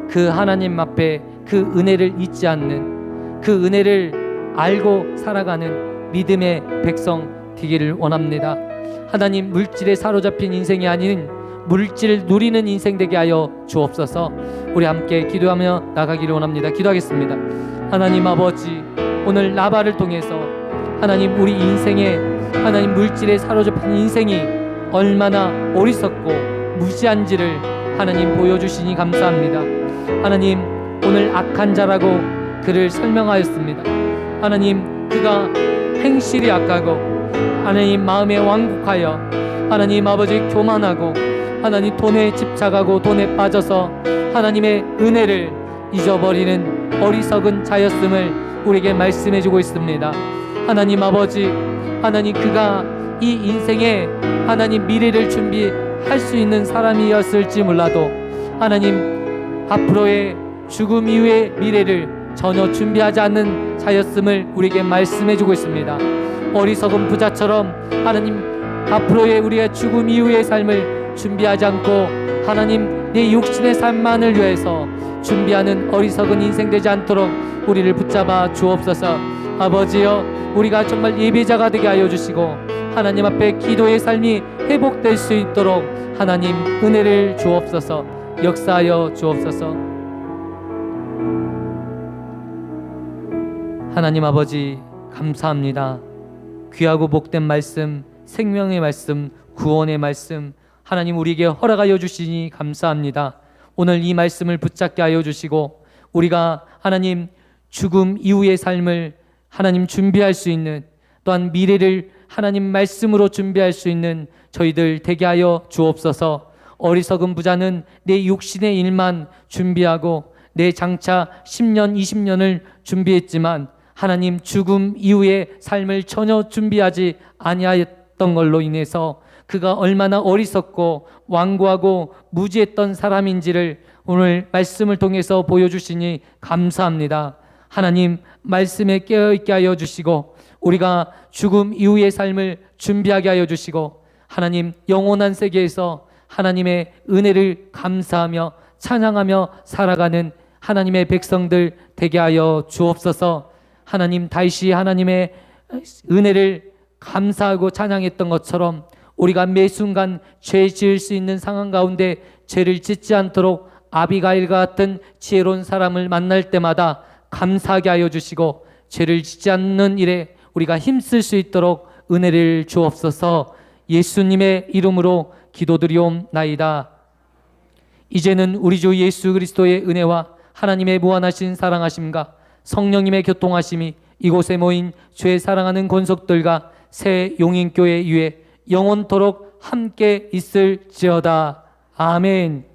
그 하나님 앞에 그 은혜를 잊지 않는, 그 은혜를 알고 살아가는 믿음의 백성 되기를 원합니다. 하나님, 물질에 사로잡힌 인생이 아닌 물질을 누리는 인생 되게 하여 주옵소서. 우리 함께 기도하며 나가기를 원합니다. 기도하겠습니다. 하나님 아버지, 오늘 나발을 통해서 하나님 우리 인생에 하나님 물질에 사로잡힌 인생이 얼마나 어리석고 무지한지를 하나님 보여주시니 감사합니다. 하나님, 오늘 악한 자라고 그를 설명하였습니다. 하나님, 그가 행실이 악하고 하나님 마음에 완곡하여 하나님 아버지 교만하고 하나님 돈에 집착하고 돈에 빠져서 하나님의 은혜를 잊어버리는 어리석은 자였음을 우리에게 말씀해주고 있습니다. 하나님 아버지, 하나님 그가 이 인생에 하나님 미래를 준비할 수 있는 사람이었을지 몰라도 하나님 앞으로의 죽음 이후의 미래를 전혀 준비하지 않는 자였음을 우리에게 말씀해주고 있습니다. 어리석은 부자처럼 하나님 앞으로의 우리의 죽음 이후의 삶을 준비하지 않고 하나님 내 육신의 삶만을 위해서 준비하는 어리석은 인생 되지 않도록 우리를 붙잡아 주옵소서. 아버지여, 우리가 정말 예배자가 되게 하여 주시고 하나님 앞에 기도의 삶이 회복될 수 있도록 하나님 은혜를 주옵소서. 역사하여 주옵소서. 하나님 아버지, 감사합니다. 귀하고 복된 말씀, 생명의 말씀, 구원의 말씀 하나님 우리에게 허락하여 주시니 감사합니다. 오늘 이 말씀을 붙잡게 하여 주시고 우리가 하나님 죽음 이후의 삶을 하나님 준비할 수 있는, 또한 미래를 하나님 말씀으로 준비할 수 있는 저희들 되게 하여 주옵소서. 어리석은 부자는 내 육신의 일만 준비하고 내 장차 10년 20년을 준비했지만 하나님 죽음 이후의 삶을 전혀 준비하지 아니하였던 걸로 인해서 그가 얼마나 어리석고 완고하고 무지했던 사람인지를 오늘 말씀을 통해서 보여주시니 감사합니다. 하나님 말씀에 깨어있게 하여 주시고 우리가 죽음 이후의 삶을 준비하게 하여 주시고 하나님 영원한 세계에서 하나님의 은혜를 감사하며 찬양하며 살아가는 하나님의 백성들 되게 하여 주옵소서. 하나님 다시 하나님의 은혜를 감사하고 찬양했던 것처럼 우리가 매 순간 죄 지을 수 있는 상황 가운데 죄를 짓지 않도록 아비가일과 같은 지혜로운 사람을 만날 때마다 감사하게 하여 주시고 죄를 짓지 않는 일에 우리가 힘쓸 수 있도록 은혜를 주옵소서. 예수님의 이름으로 기도드리옵나이다. 이제는 우리 주 예수 그리스도의 은혜와 하나님의 무한하신 사랑하심과 성령님의 교통하심이 이곳에 모인 죄 사랑하는 권속들과 새 용인교회 위에 영원토록 함께 있을지어다. 아멘.